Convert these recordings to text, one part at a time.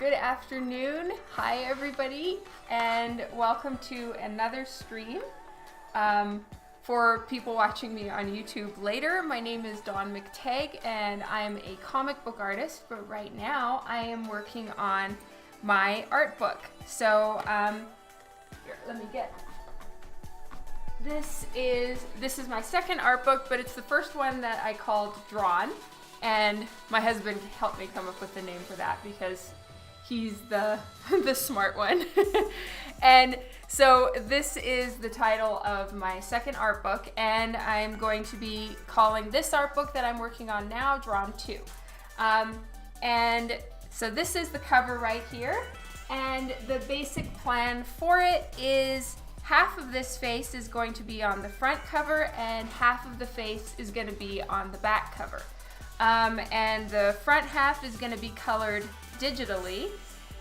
Good afternoon. Hi, everybody, and welcome to another stream. For people watching me on YouTube later, my name is McTeigue, and I'm a comic book artist, but right now I am working on my art book. So, here, let me get... This is my second art book, but it's the first one that I called Drawn, and my husband helped me come up with the name for that because he's the smart one. And so this is the title of my second art book, and I'm going to be calling this art book that I'm working on now Drawn 2. And so this is the cover right here, and the basic plan for it is half of this face is going to be on the front cover and half of the face is going to be on the back cover. And the front half is going to be colored digitally,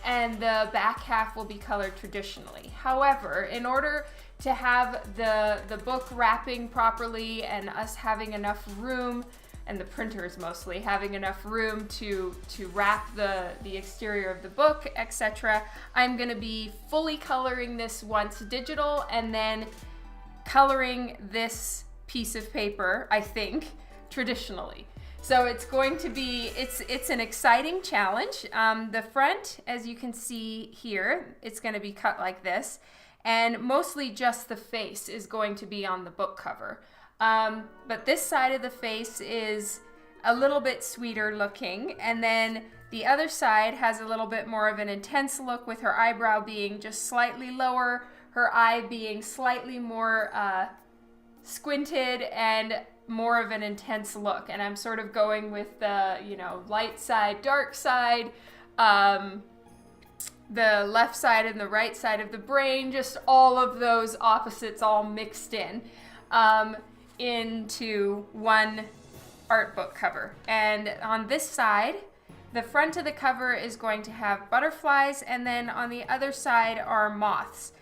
and the back half will be colored traditionally. However, in order to have the book wrapping properly and us having enough room, and the printers mostly having enough room to wrap the exterior of the book, etc., I'm going to be fully coloring this once digital and then coloring this piece of paper, I think, traditionally. So it's going to be, it's an exciting challenge. The front, as you can see here, it's going to be cut like this, and mostly just the face is going to be on the book cover. But this side of the face is a little bit sweeter looking, and then the other side has a little bit more of an intense look, with her eyebrow being just slightly lower, her eye being slightly more squinted, and more of an intense look. And I'm sort of going with the, light side, dark side, the left side and the right side of the brain, just all of those opposites all mixed in into one art book cover. And on this side, the front of the cover is going to have butterflies, and then on the other side are moths.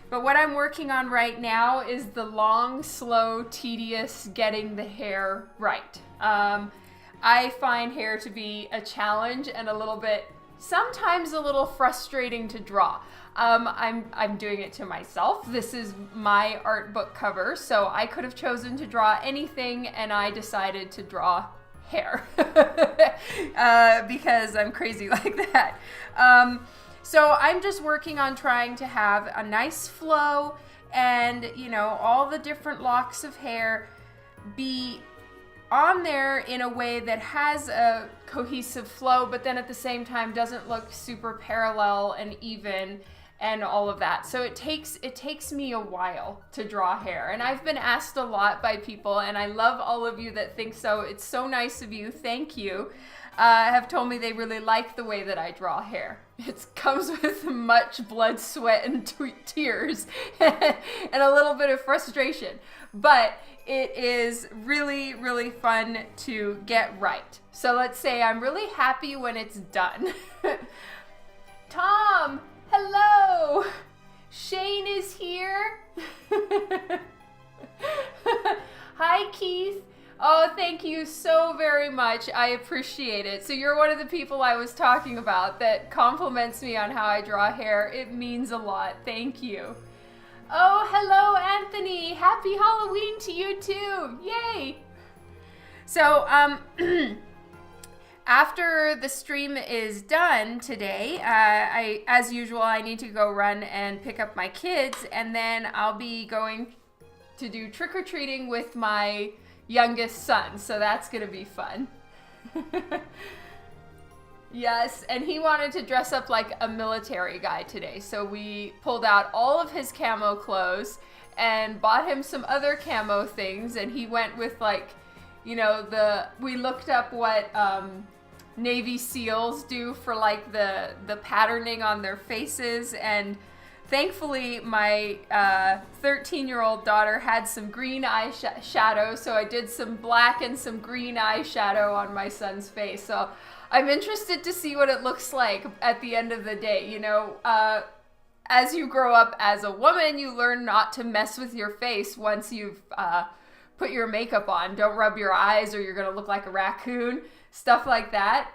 But what I'm working on right now is the long, slow, tedious getting the hair right. I find hair to be a challenge and a little bit, sometimes a little frustrating to draw. I'm doing it to myself. This is my art book cover, so I could have chosen to draw anything, and I decided to draw hair because I'm crazy like that. So I'm just working on trying to have a nice flow and, all the different locks of hair be on there in a way that has a cohesive flow, but then at the same time doesn't look super parallel and even and all of that. So it takes me a while to draw hair, and I've been asked a lot by people, and I love all of you that think so. It's so nice of you. Thank you. Have told me they really like the way that I draw hair. It comes with much blood, sweat, and tears, and a little bit of frustration. But it is really, really fun to get right. So let's say I'm really happy when it's done. Tom, hello! Shane is here. Hi, Keith. Oh, thank you so very much. I appreciate it. So you're one of the people I was talking about that compliments me on how I draw hair. It means a lot. Thank you. Oh, hello, Anthony. Happy Halloween to you too. Yay. So, after the stream is done today, as usual, I need to go run and pick up my kids, and then I'll be going to do trick-or-treating with my youngest son, so that's gonna be fun. Yes, and he wanted to dress up like a military guy today, so we pulled out all of his camo clothes and bought him some other camo things, and he went with we looked up what Navy SEALs do for like the patterning on their faces, and thankfully, my 13-year-old daughter had some green eyeshadow, so I did some black and some green eyeshadow on my son's face. So I'm interested to see what it looks like at the end of the day. As you grow up as a woman, you learn not to mess with your face once you've put your makeup on. Don't rub your eyes or you're going to look like a raccoon, stuff like that.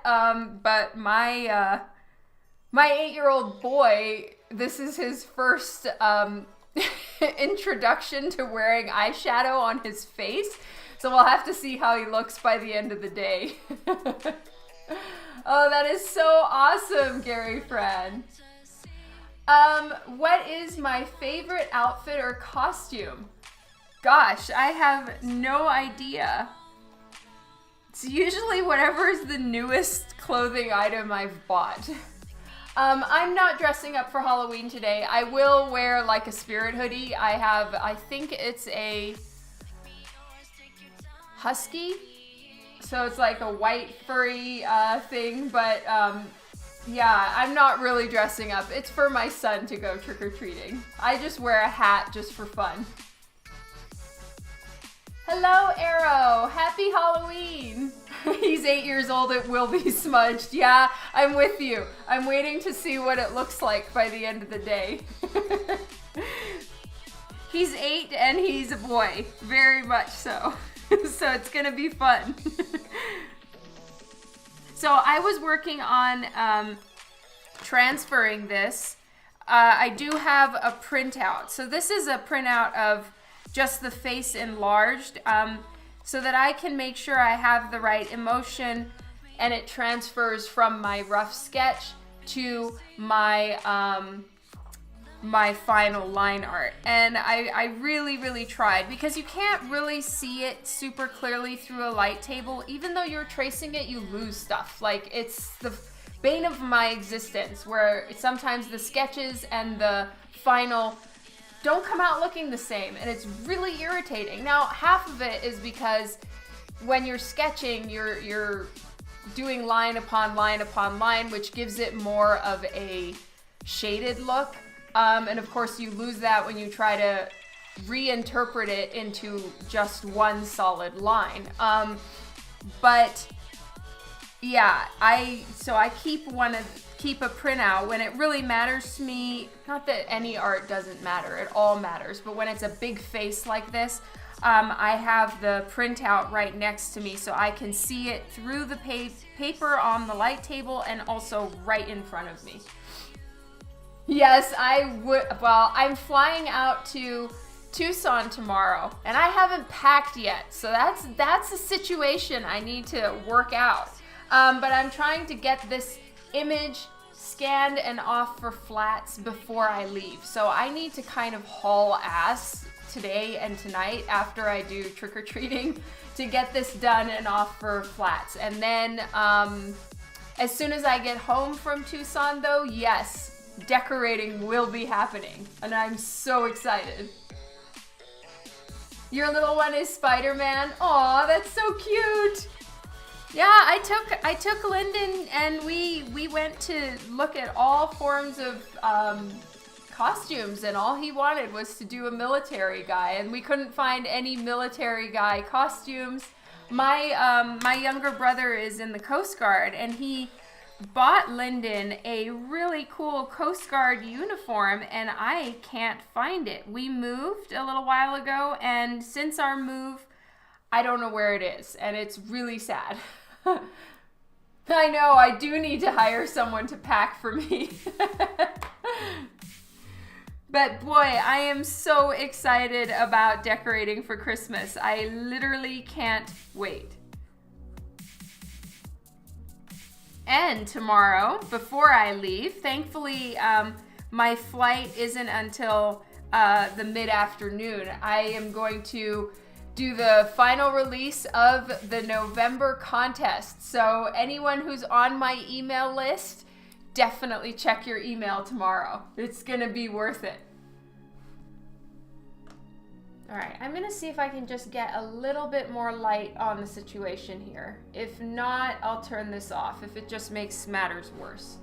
But my My 8-year-old boy, this is his first introduction to wearing eyeshadow on his face. So we'll have to see how he looks by the end of the day. Oh, that is so awesome, Gary Fran. What is my favorite outfit or costume? Gosh, I have no idea. It's usually whatever is the newest clothing item I've bought. I'm not dressing up for Halloween today. I will wear like a spirit hoodie. I think it's a husky. So it's like a white furry thing, but yeah, I'm not really dressing up. It's for my son to go trick-or-treating. I just wear a hat just for fun. Hello, Arrow. Happy Halloween. He's 8 years old. It will be smudged. Yeah, I'm with you. I'm waiting to see what it looks like by the end of the day. He's 8 and he's a boy. Very much so. So it's going to be fun. So I was working on transferring this. I do have a printout. So this is a printout of just the face enlarged, so that I can make sure I have the right emotion and it transfers from my rough sketch to my my final line art. And I really tried, because you can't really see it super clearly through a light table. Even though you're tracing it, you lose stuff. Like, it's the bane of my existence, where sometimes the sketches and the final don't come out looking the same, and it's really irritating. Now, half of it is because when you're sketching, you're doing line upon line upon line, which gives it more of a shaded look. And of course, you lose that when you try to reinterpret it into just one solid line. But yeah, I keep a printout when it really matters to me. Not that any art doesn't matter, it all matters, but when it's a big face like this, I have the printout right next to me so I can see it through the paper on the light table and also right in front of me. Yes, I would. Well, I'm flying out to Tucson tomorrow, and I haven't packed yet, so that's a situation I need to work out. But I'm trying to get this image scanned and off for flats before I leave. So I need to kind of haul ass today and tonight after I do trick-or-treating to get this done and off for flats. And then as soon as I get home from Tucson, though, yes, decorating will be happening, and I'm so excited. Your little one is Spider-Man. Aw, that's so cute. Yeah, I took Lyndon and we went to look at all forms of costumes, and all he wanted was to do a military guy, and we couldn't find any military guy costumes. My younger brother is in the Coast Guard, and he bought Lyndon a really cool Coast Guard uniform, and I can't find it. We moved a little while ago, and since our move, I don't know where it is, and it's really sad. I know, I do need to hire someone to pack for me. But boy, I am so excited about decorating for Christmas. I literally can't wait. And tomorrow, before I leave, thankfully my flight isn't until the mid-afternoon. I am going to do the final release of the November contest. So anyone who's on my email list, definitely check your email tomorrow. It's gonna be worth it. All right, I'm gonna see if I can just get a little bit more light on the situation here. If not, I'll turn this off if it just makes matters worse.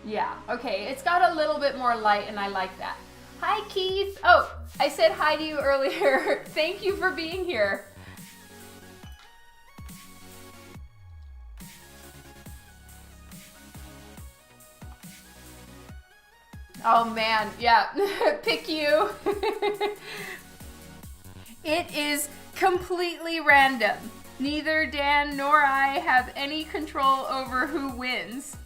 Yeah, okay, it's got a little bit more light and I like that. Hi, Keith. Oh, I said hi to you earlier. Thank you for being here. Oh man, yeah, pick you. It is completely random. Neither Dan nor I have any control over who wins.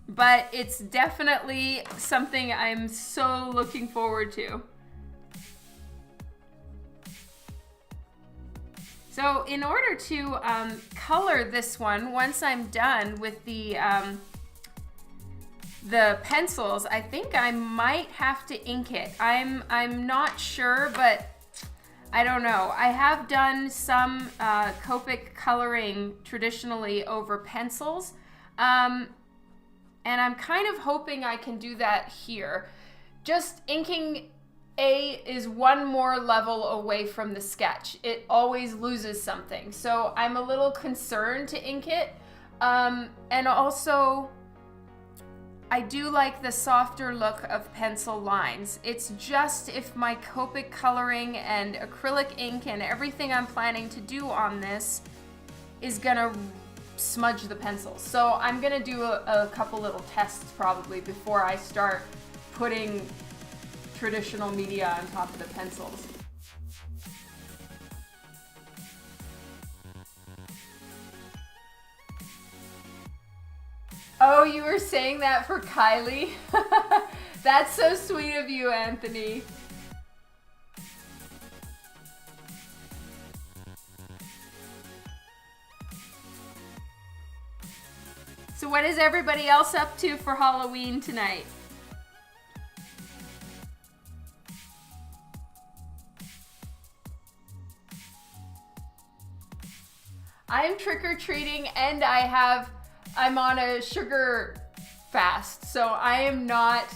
But it's definitely something I'm so looking forward to. So in order to color this one, once I'm done with the pencils, I think I might have to ink it. I'm not sure, but I don't know. I have done some Copic coloring traditionally over pencils. And I'm kind of hoping I can do that here. Just inking A is one more level away from the sketch. It always loses something. So I'm a little concerned to ink it. And also, I do like the softer look of pencil lines. It's just if my Copic coloring and acrylic ink and everything I'm planning to do on this is gonna smudge the pencils. So I'm gonna do a couple little tests probably before I start putting traditional media on top of the pencils. Oh, you were saying that for Kylie? That's so sweet of you, Anthony. So what is everybody else up to for Halloween tonight? I'm trick-or-treating and I'm on a sugar fast, so I am not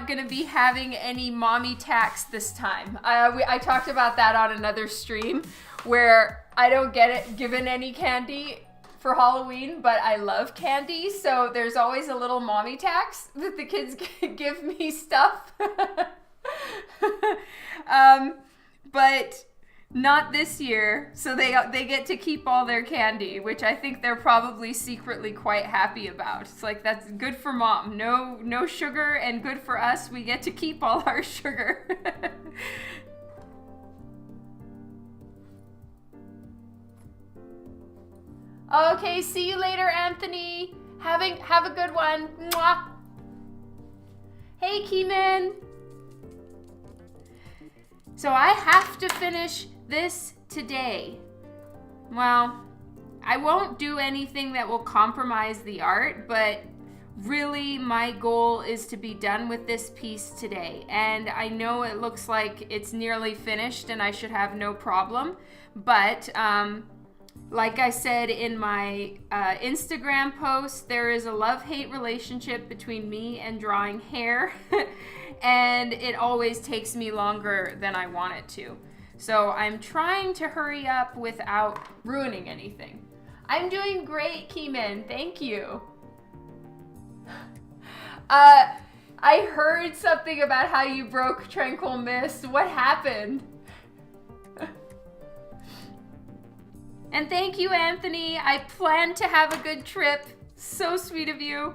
gonna be having any mommy tax this time. I talked about that on another stream where I don't get given any candy for Halloween, but I love candy, so there's always a little mommy tax that the kids give me stuff. But not this year, so they get to keep all their candy, which I think they're probably secretly quite happy about. It's like, that's good for mom. No sugar, and good for us. We get to keep all our sugar. Okay, see you later, Anthony. Have a good one. Mwah. Hey, Keeman. So I have to finish this today. Well, I won't do anything that will compromise the art, but really my goal is to be done with this piece today. And I know it looks like it's nearly finished and I should have no problem, but like I said in my Instagram post, there is a love-hate relationship between me and drawing hair, and it always takes me longer than I want it to. So I'm trying to hurry up without ruining anything. I'm doing great, Keeman. Thank you. I heard something about how you broke Tranquil Mist. What happened? And thank you, Anthony. I plan to have a good trip. So sweet of you.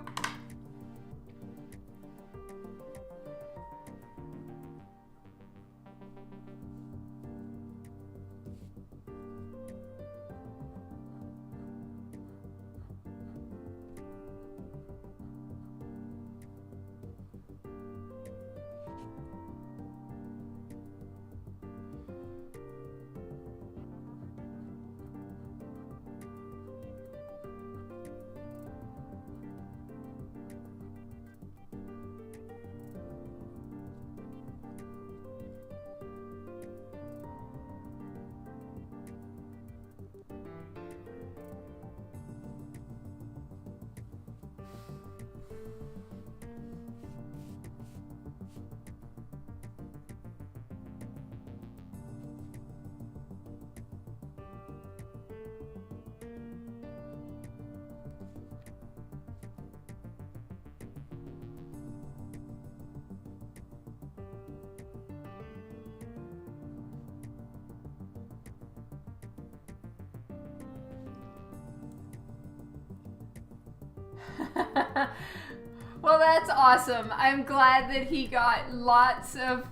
Well, Well, that's awesome. I'm glad that he got lots of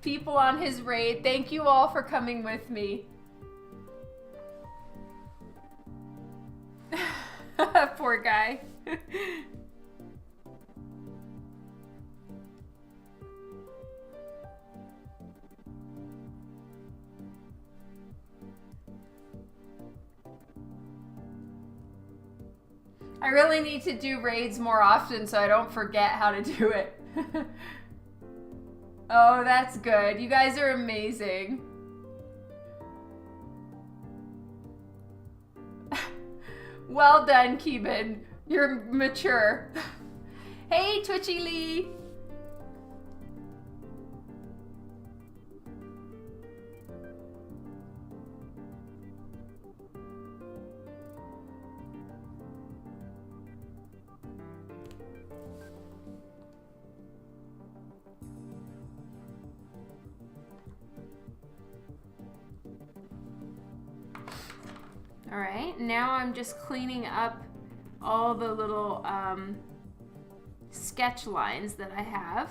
people on his raid. Thank you all for coming with me. Poor guy. I really need to do raids more often so I don't forget how to do it. Oh, that's good. You guys are amazing. Well done, Keeban. You're mature. Hey, Twitchy Lee. All right, now I'm just cleaning up all the little sketch lines that I have.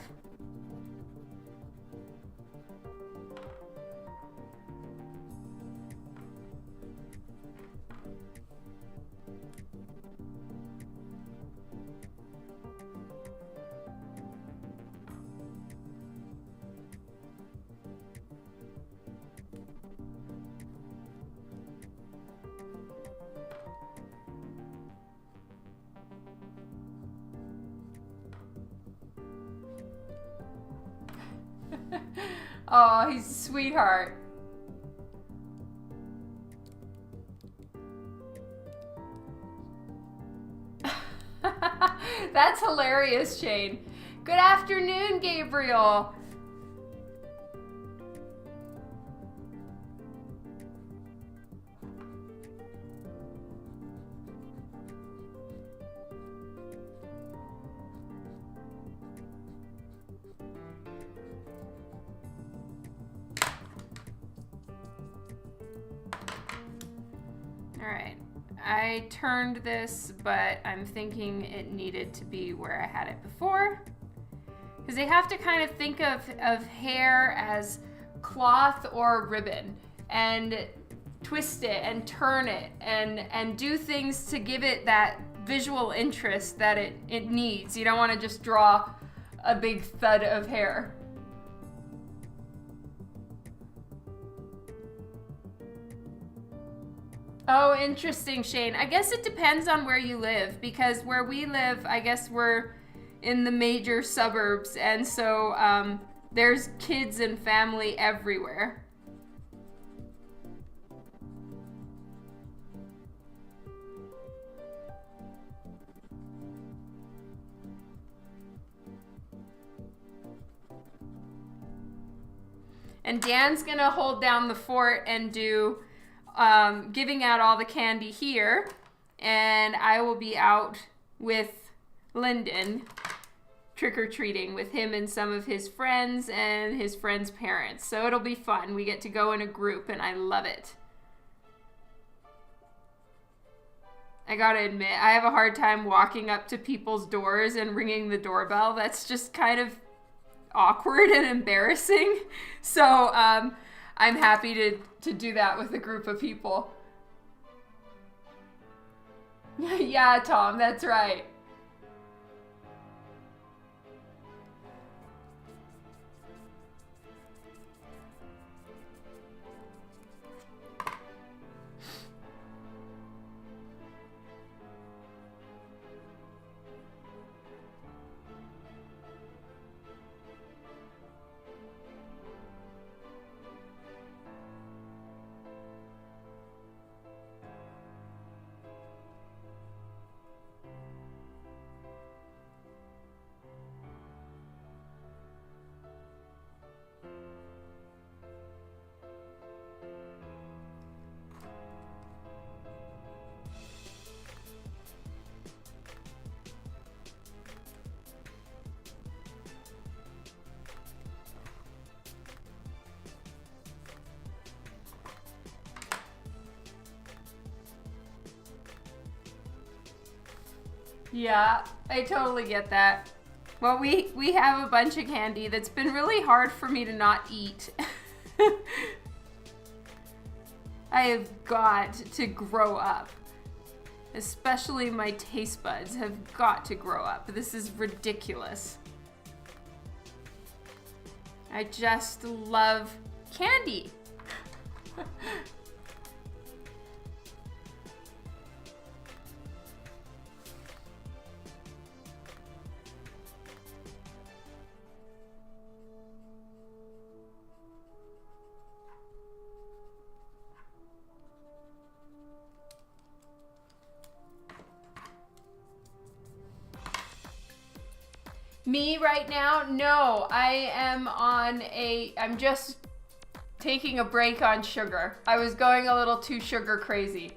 Oh, he's a sweetheart. That's hilarious, Shane. Good afternoon, Gabriel. Alright, I turned this, but I'm thinking it needed to be where I had it before. Because they have to kind of think of hair as cloth or ribbon, and twist it and turn it and do things to give it that visual interest that it needs. You don't want to just draw a big thud of hair. Oh, interesting, Shane. I guess it depends on where you live, because where we live, I guess we're in the major suburbs, and so there's kids and family everywhere. And Dan's gonna hold down the fort and do giving out all the candy here, and I will be out with Lyndon trick-or-treating with him and some of his friends and his friends' parents. So it'll be fun. We get to go in a group, and I love it. I gotta admit, I have a hard time walking up to people's doors and ringing the doorbell. That's just kind of awkward and embarrassing. So I'm happy to do that with a group of people. Yeah, Tom, that's right. Yeah, I totally get that. Well, we have a bunch of candy that's been really hard for me to not eat. I have got to grow up. Especially my taste buds have got to grow up. This is ridiculous. I just love candy. Me right now? No, I'm just taking a break on sugar. I was going a little too sugar crazy.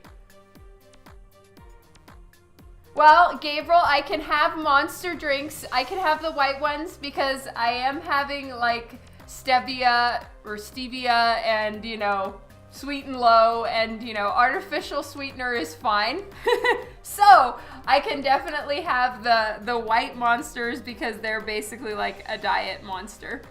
Well, Gabriel, I can have Monster drinks. I can have the white ones because I am having like stevia and, you know, sweet and low, and, you know, artificial sweetener is fine. So I can definitely have the white Monsters because they're basically like a diet Monster.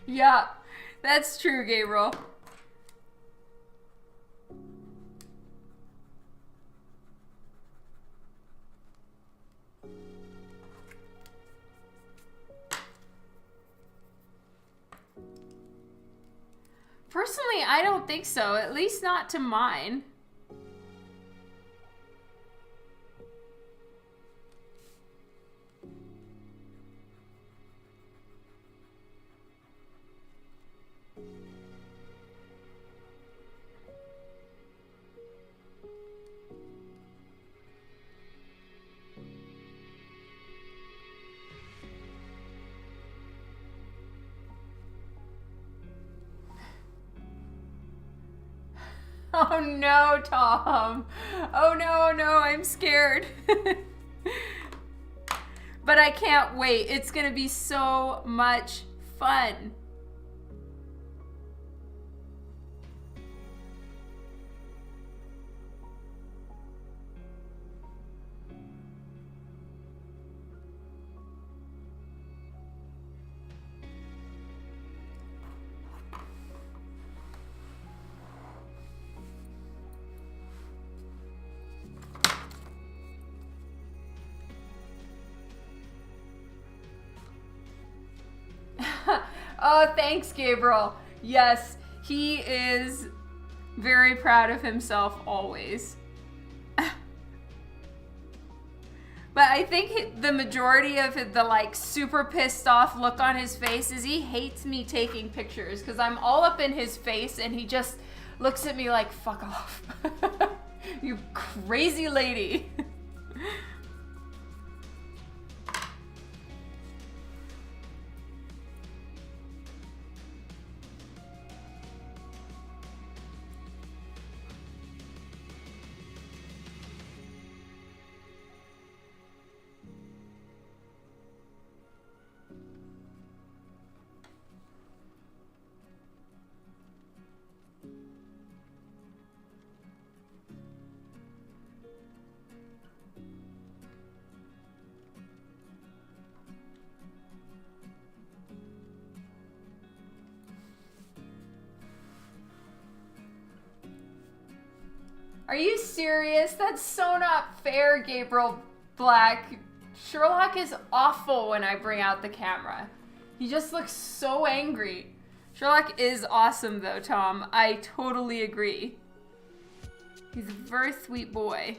Yeah, that's true, Gabriel. Personally, I don't think so, at least not to mine. Oh no, Tom. Oh no, I'm scared. But I can't wait. It's gonna be so much fun. Oh, thanks, Gabriel. Yes, he is very proud of himself always. But I think the majority of the like super pissed off look on his face is he hates me taking pictures because I'm all up in his face and he just looks at me like, fuck off. You crazy lady. Are you serious? That's so not fair, Gabriel Black. Sherlock is awful when I bring out the camera. He just looks so angry. Sherlock is awesome though, Tom. I totally agree. He's a very sweet boy.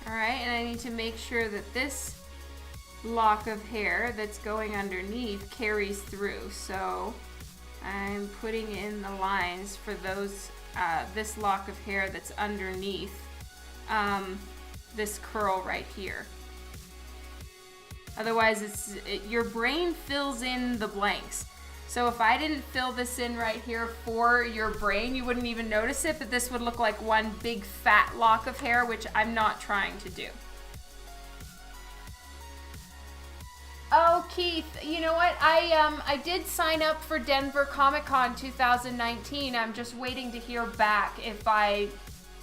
Alright, and I need to make sure that this lock of hair that's going underneath carries through. So I'm putting in the lines for those, this lock of hair that's underneath this curl right here. Otherwise, your brain fills in the blanks. So if I didn't fill this in right here for your brain, you wouldn't even notice it, but this would look like one big fat lock of hair, which I'm not trying to do. Oh, Keith, you know what? I did sign up for Denver Comic Con 2019. I'm just waiting to hear back if I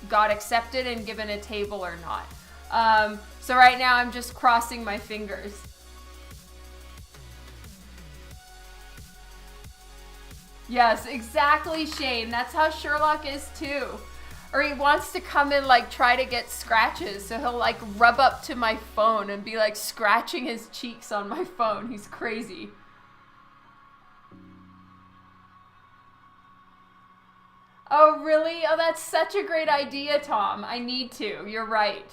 got accepted and given a table or not. So right now I'm just crossing my fingers. Yes, exactly, Shane. That's how Sherlock is too. Or he wants to come and like try to get scratches, so he'll like rub up to my phone and be like scratching his cheeks on my phone. He's crazy. Oh, really? Oh, that's such a great idea, Tom. I need to. You're right.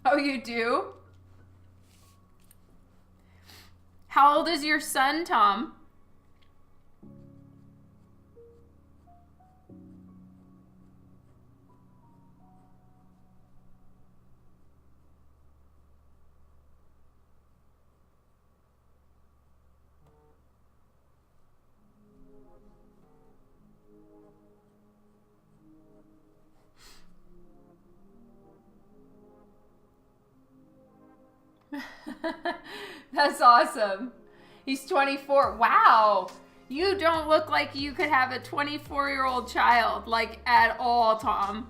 Oh, you do? How old is your son, Tom? That's awesome. He's 24. Wow. You don't look like you could have a 24-year-old child, like at all, Tom.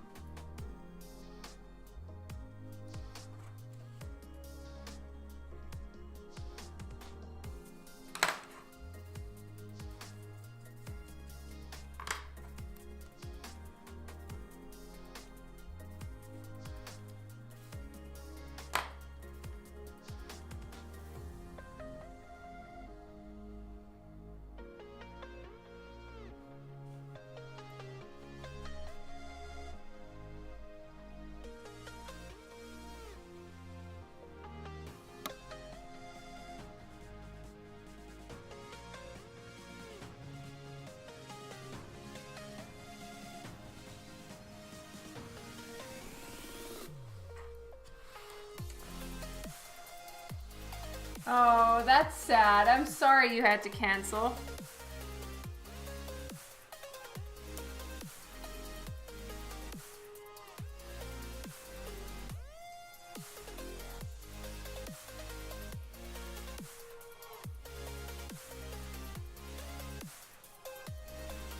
Oh, that's sad. I'm sorry you had to cancel.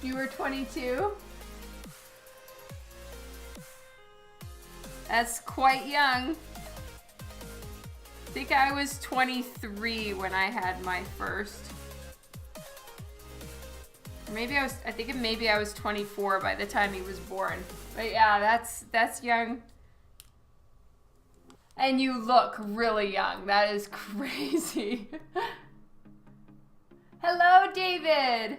You were 22? That's quite young. I think I was 23 when I had my first. Maybe I think maybe I was 24 by the time he was born. But yeah, that's young. And you look really young. That is crazy. Hello, David.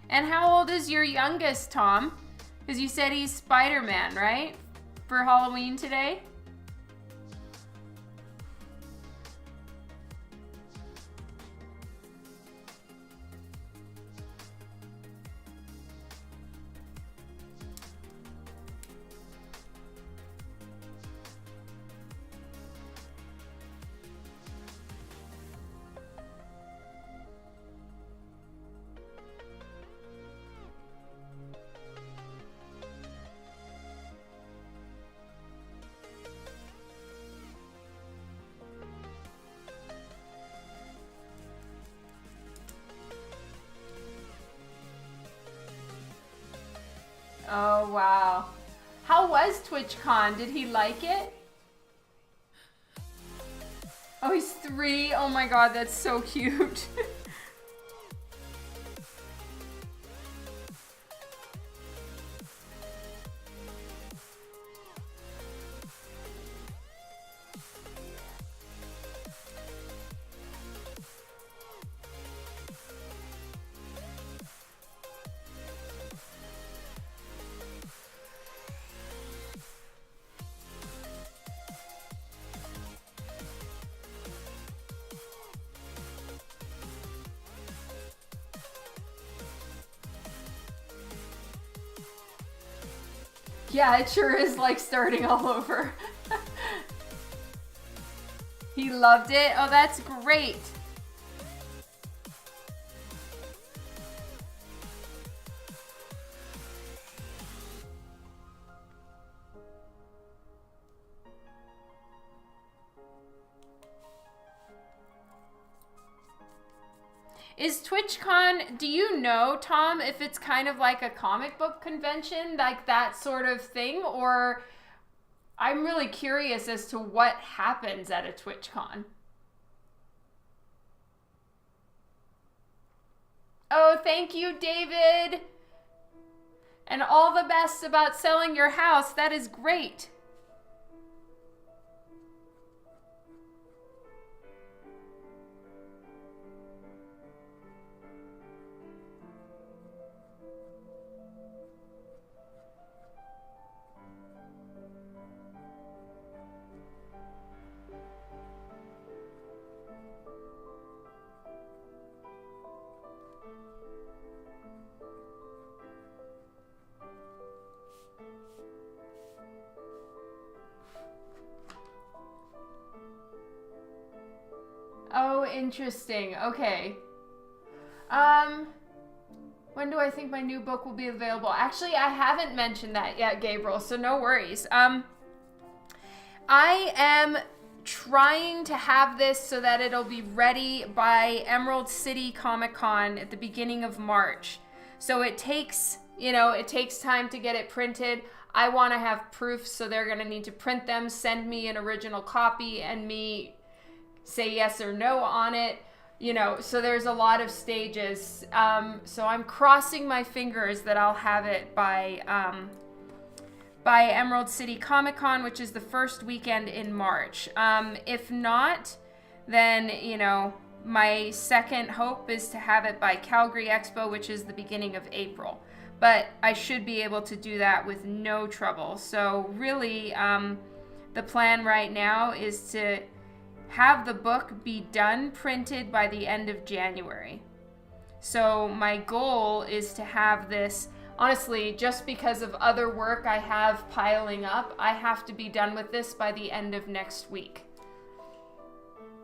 And how old is your youngest, Tom? Because you said he's Spider-Man, right? For Halloween today? Oh, wow. How was TwitchCon? Did he like it? Oh, he's 3. Oh my god, that's so cute. Yeah, it sure is like starting all over. He loved it? Oh, that's great. Is TwitchCon, do you know, Tom, if it's kind of like a comic book convention, like that sort of thing? Or I'm really curious as to what happens at a TwitchCon. Oh, thank you, David. And all the best about selling your house. That is great. Oh, interesting. Okay. When do I think my new book will be available? Actually, I haven't mentioned that yet, Gabriel, so no worries. I am trying to have this so that it'll be ready by Emerald City Comic Con at the beginning of March. So it takes, it takes time to get it printed. I want to have proofs, so they're going to need to print them, send me an original copy, and me say yes or no on it. So there's a lot of stages. So I'm crossing my fingers that I'll have it by Emerald City Comic Con, which is the first weekend in March. If not, then, my second hope is to have it by Calgary Expo, which is the beginning of April. But I should be able to do that with no trouble. So really, the plan right now is to have the book be done printed by the end of January. So my goal is to have this, honestly, just because of other work I have piling up, I have to be done with this by the end of next week.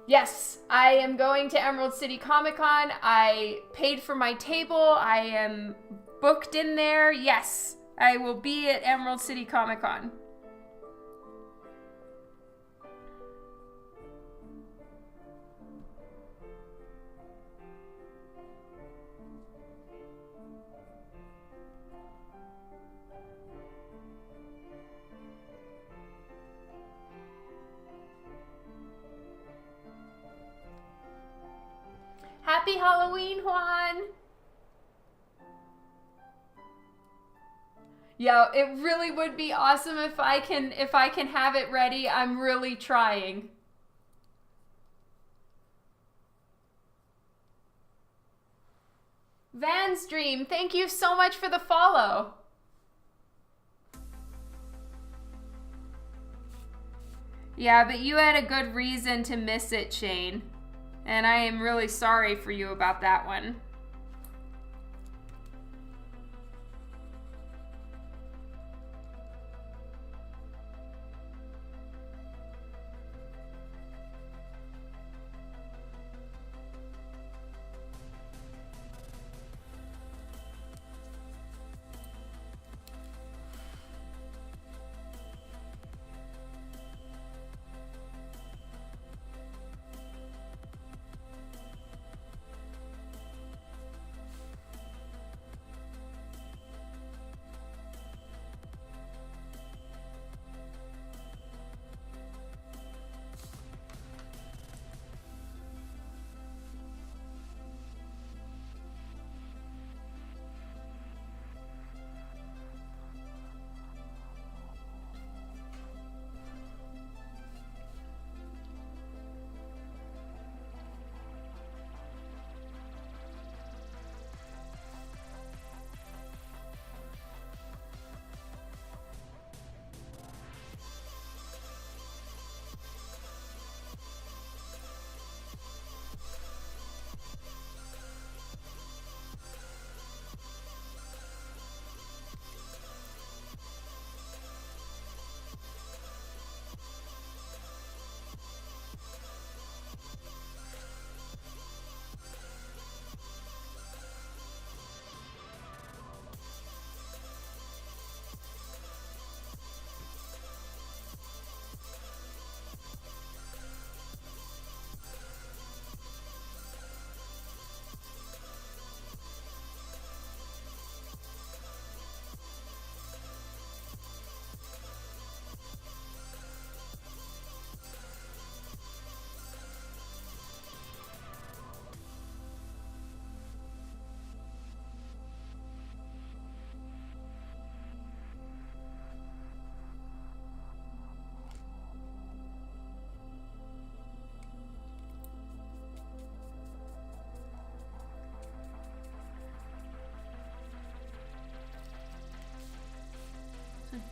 Yes, I am going to Emerald City Comic Con. I paid for my table. I am booked in there. Yes, I will be at Emerald City Comic Con. Happy Halloween, Juan! Yo, it really would be awesome if I can have it ready. I'm really trying. Van's Dream, thank you so much for the follow. Yeah, but you had a good reason to miss it, Shane. And I am really sorry for you about that one.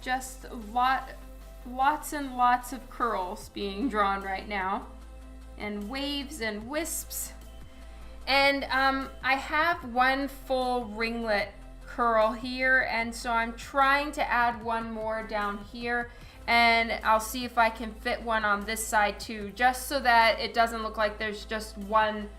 just lots and lots of curls being drawn right now, and waves and wisps. And I have one full ringlet curl here, and so I'm trying to add one more down here, and I'll see if I can fit one on this side too, just so that it doesn't look like there's just one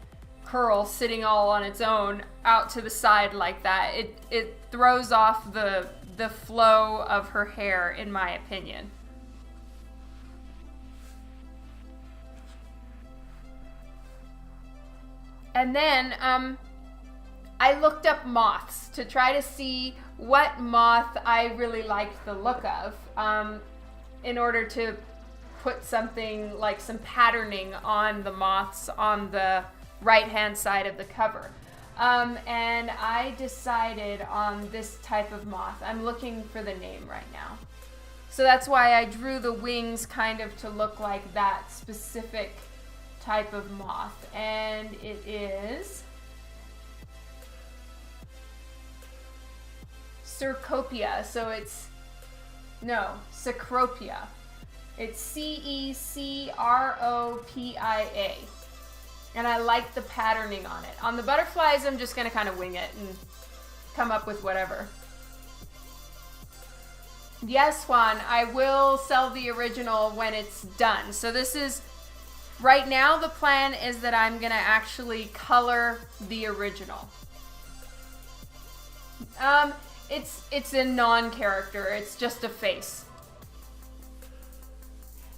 curl sitting all on its own out to the side like that. It throws off the flow of her hair, in my opinion. And then I looked up moths to try to see what moth I really liked the look of, in order to put something like some patterning on the moths on the right-hand side of the cover. And I decided on this type of moth. I'm looking for the name right now. So that's why I drew the wings kind of to look like that specific type of moth. And it is Cecropia. So it's, no, Cecropia. It's Cecropia. And I like the patterning on it. On the butterflies, I'm just gonna kind of wing it and come up with whatever. Yes, Juan, I will sell the original when it's done. So this is, right now the plan is that I'm gonna actually color the original. It's a non-character, it's just a face.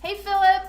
Hey, Philip.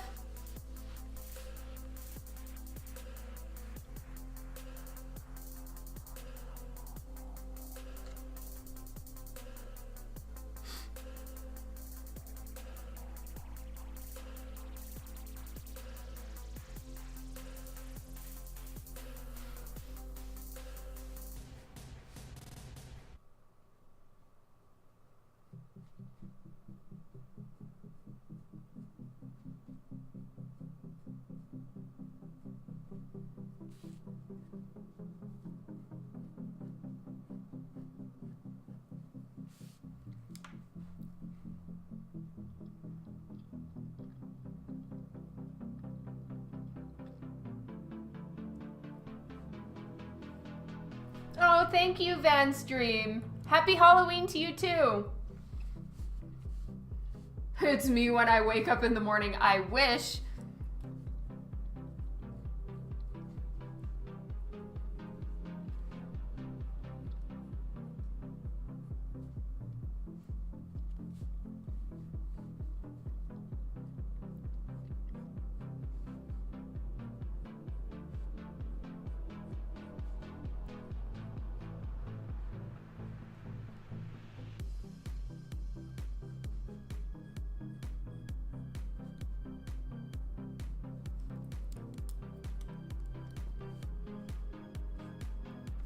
Oh, thank you, Van Stream. Happy Halloween to you too. It's me when I wake up in the morning. I wish.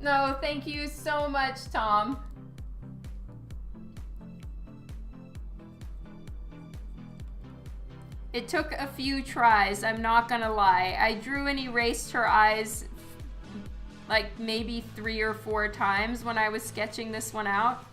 No, thank you so much, Tom. It took a few tries, I'm not gonna lie. I drew and erased her eyes like maybe 3 or 4 times when I was sketching this one out.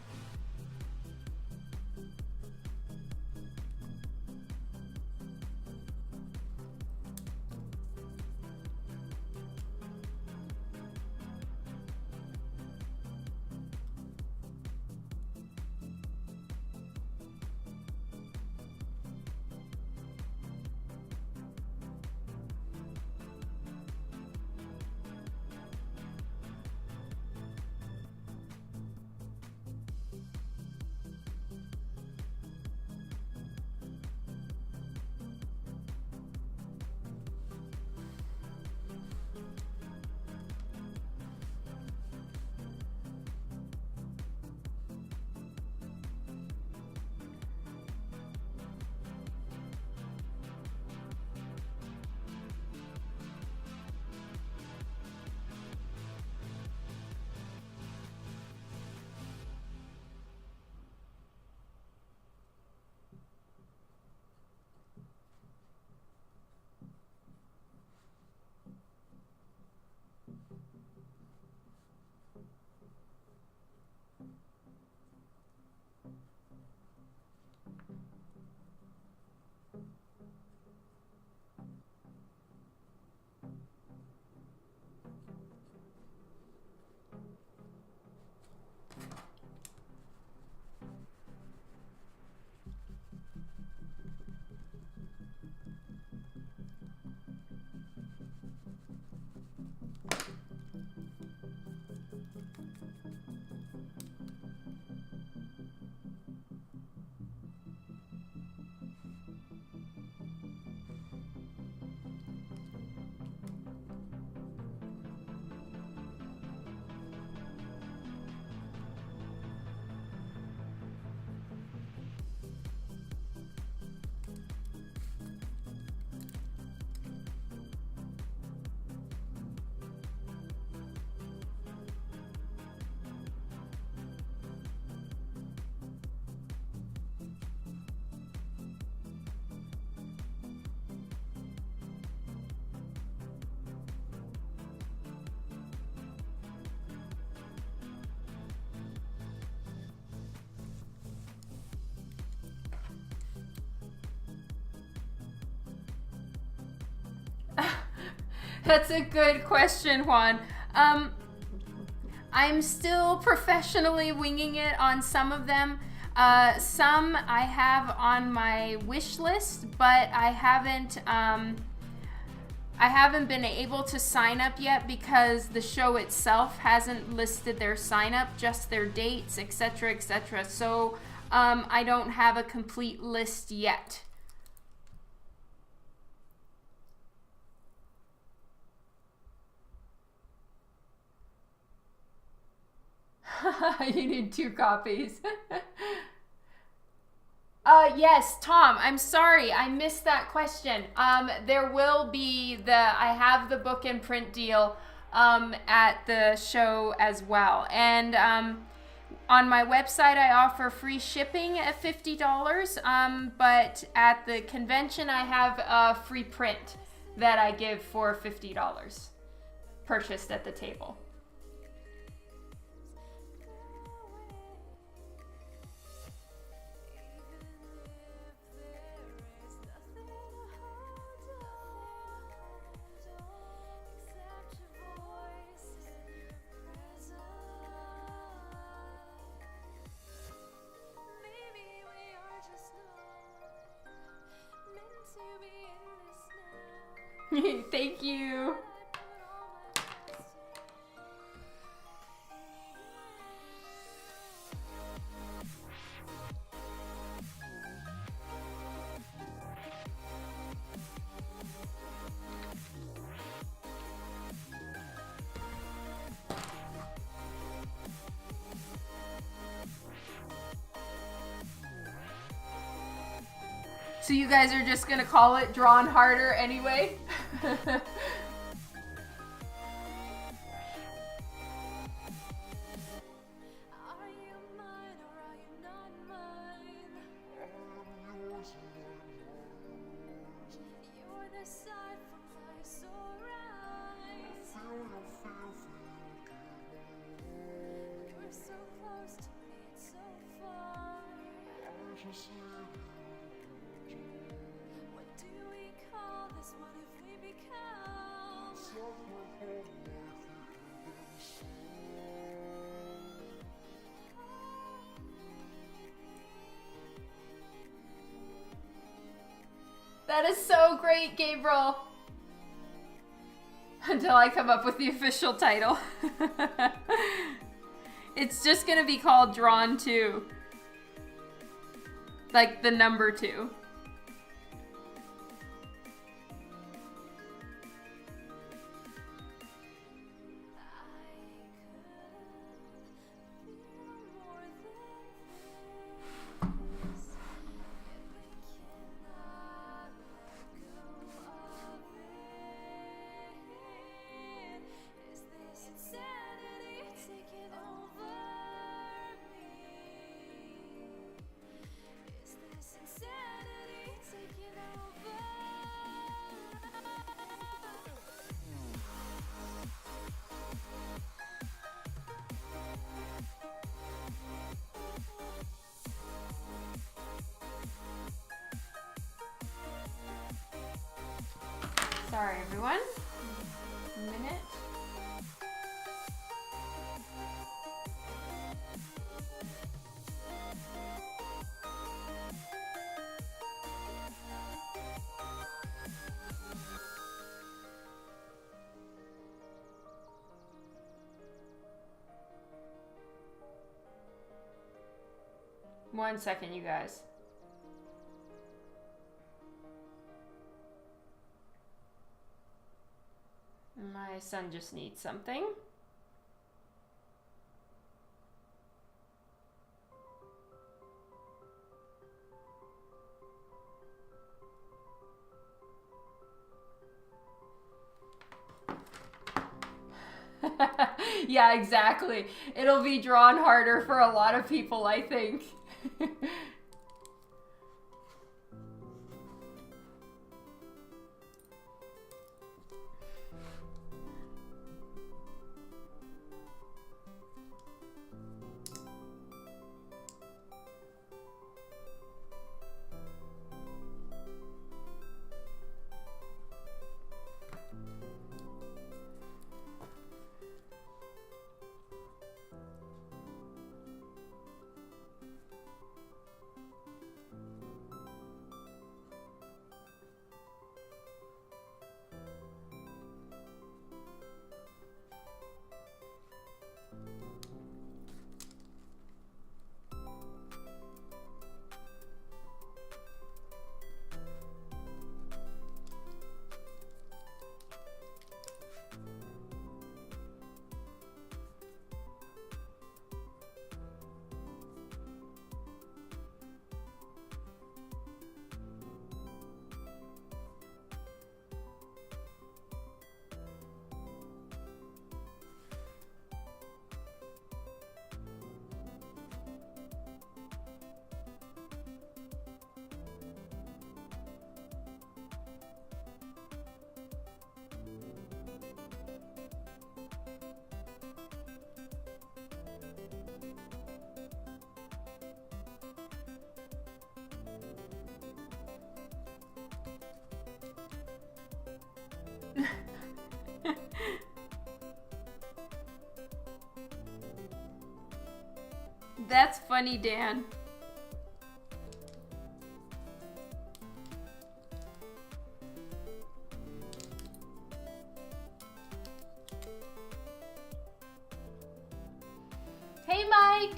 That's a good question, Juan. I'm still professionally winging it on some of them. Some I have on my wish list, but I haven't been able to sign up yet because the show itself hasn't listed their sign up, just their dates, etc., etc. So I don't have a complete list yet. You need 2 copies. Yes, Tom, I'm sorry, I missed that question. There will be I have the book and print deal at the show as well. And on my website, I offer free shipping at $50, but at the convention, I have a free print that I give for $50 purchased at the table. Thank you. So you guys are just gonna call it Drawn Harder anyway? That is so great, Gabriel. Until I come up with the official title. It's just gonna be called Drawn 2. Like the number 2. Sorry, everyone. A minute. One second, you guys. My son just needs something. Yeah, exactly. It'll be drawn harder for a lot of people, I think. funny, Dan. Hey, Mike.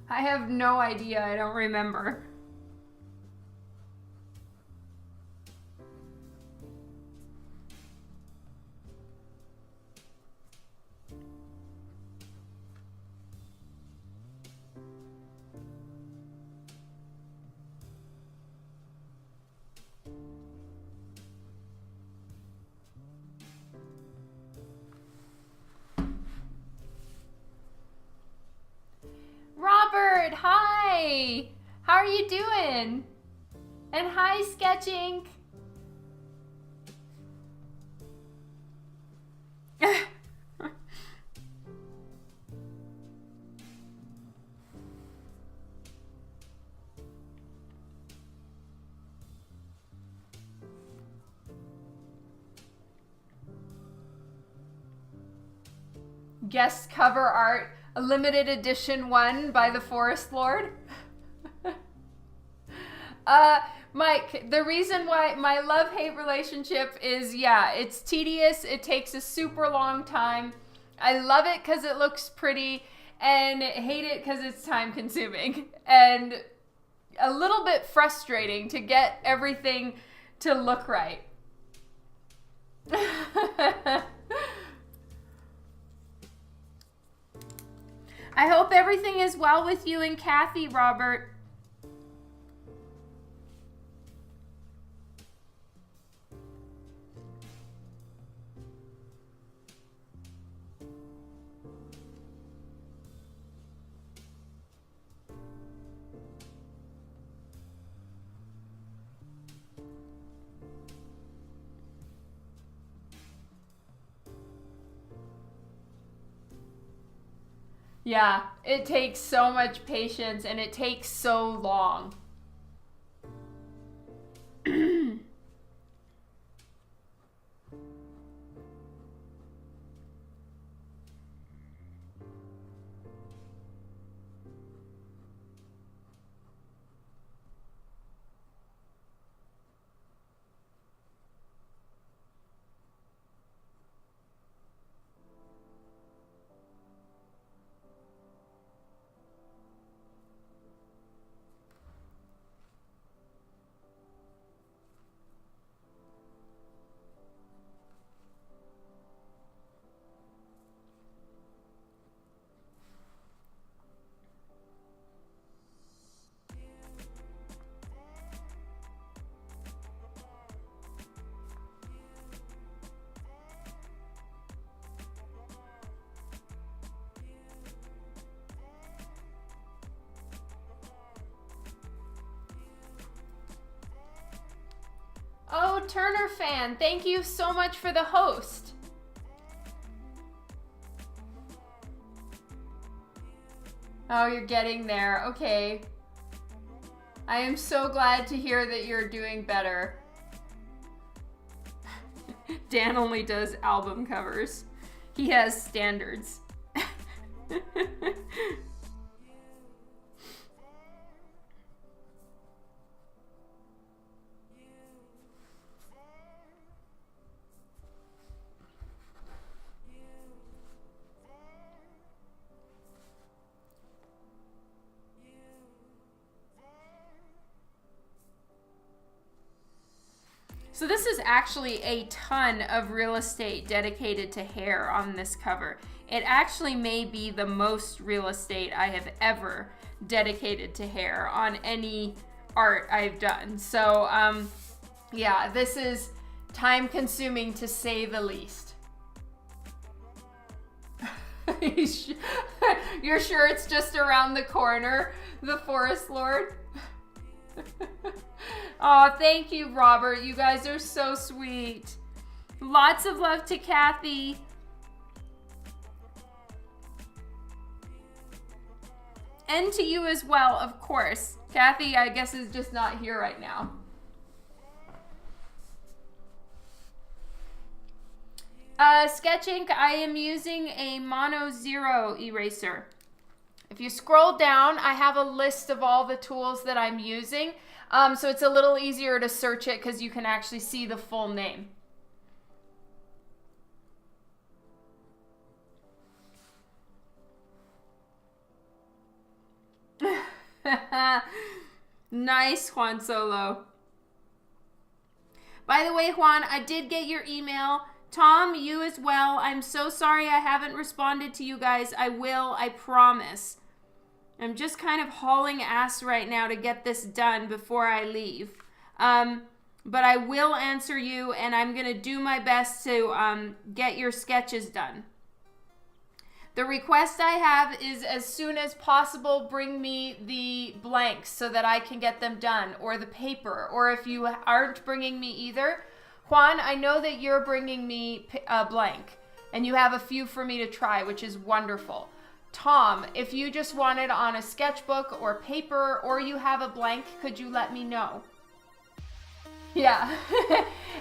I have no idea. I don't remember. Robert, hi! How are you doing? And hi, Sketching. Guest cover art, a limited edition one by the Forest Lord. Mike, the reason why my love-hate relationship is, yeah, it's tedious. It takes a super long time. I love it because it looks pretty, and hate it because it's time-consuming and a little bit frustrating to get everything to look right. I hope everything is well with you and Kathy, Robert. Yeah, it takes so much patience and it takes so long. Oh, Turner fan, thank you so much for the host. Oh, you're getting there. Okay. I am so glad to hear that you're doing better. Dan only does album covers. He has standards. So this is actually a ton of real estate dedicated to hair on this cover. It actually may be the most real estate I have ever dedicated to hair on any art I've done. So yeah, this is time consuming to say the least. You're sure it's just around the corner, the Forest Lord? Oh, thank you, Robert. You guys are so sweet. Lots of love to Kathy. And to you as well, of course. Kathy, I guess, is just not here right now. Sketch ink, I am using a Mono Zero eraser. If you scroll down, I have a list of all the tools that I'm using. So it's a little easier to search it because you can actually see the full name. Nice, Juan Solo. By the way, Juan, I did get your email. Tom, you as well. I'm so sorry I haven't responded to you guys. I will, I promise. I'm just kind of hauling ass right now to get this done before I leave. But I will answer you, and I'm going to do my best to get your sketches done. The request I have is, as soon as possible, bring me the blanks so that I can get them done, or the paper, or if you aren't bringing me either, Juan, I know that you're bringing me a blank, and you have a few for me to try, which is wonderful. Tom, if you just want it on a sketchbook or paper, or you have a blank, could you let me know? Yeah.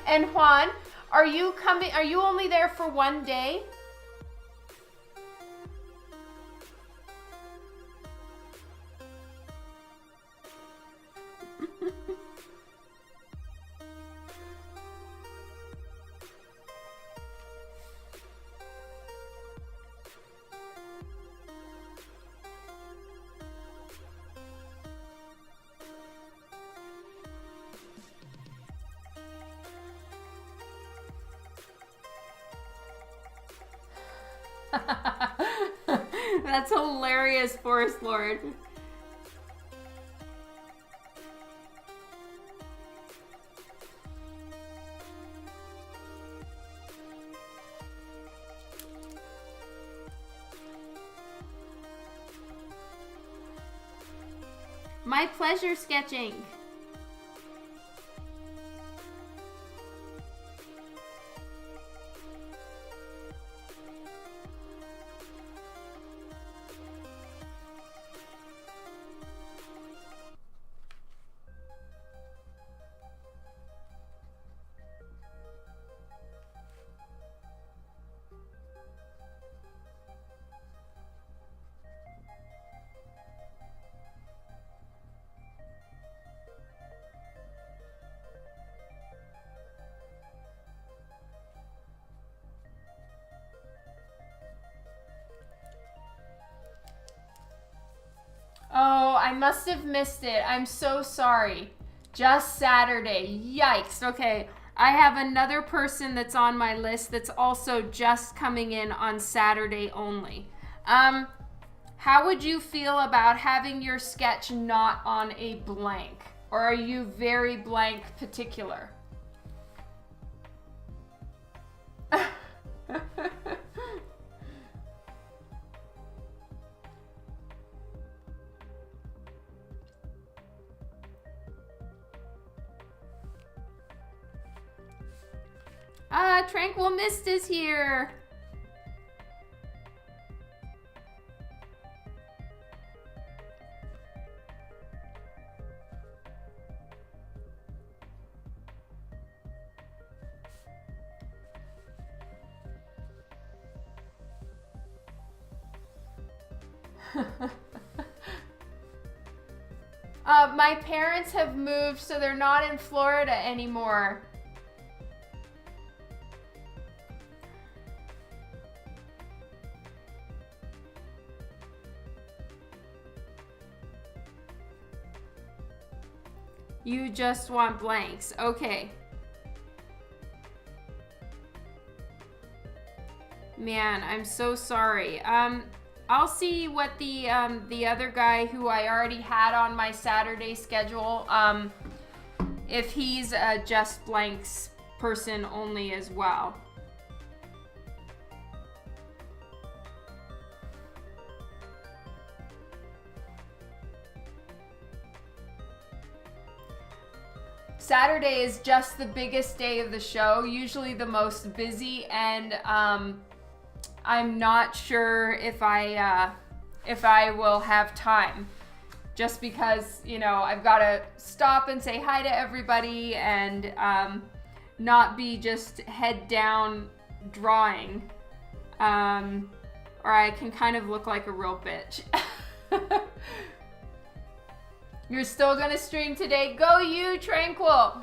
And Juan, are you only there for one day? That's hilarious, Forest Lord. My pleasure, sketching. Oh, I must have missed it. I'm so sorry. Just Saturday. Yikes. Okay, I have another person that's on my list that's also just coming in on Saturday only. How would you feel about having your sketch not on a blank? Or are you very blank particular? Tranquil Mist is here. My parents have moved, so they're not in Florida anymore. You just want blanks. Okay. Man, I'm so sorry. I'll see what the other guy who I already had on my Saturday schedule, if he's a Just Blanks person only as well. Saturday is just the biggest day of the show, usually the most busy, and I'm not sure if I will have time, just because, you know, I've got to stop and say hi to everybody and not be just head down drawing, or I can kind of look like a real bitch. You're still gonna stream today? Go you, Tranquil!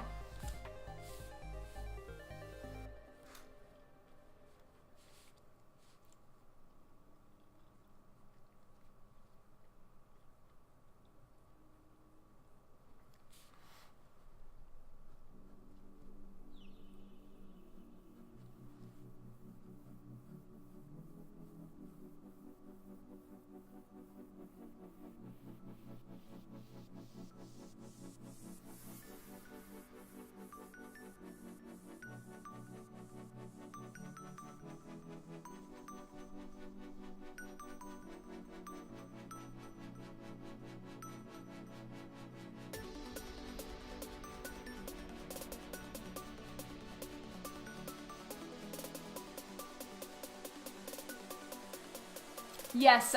Yes,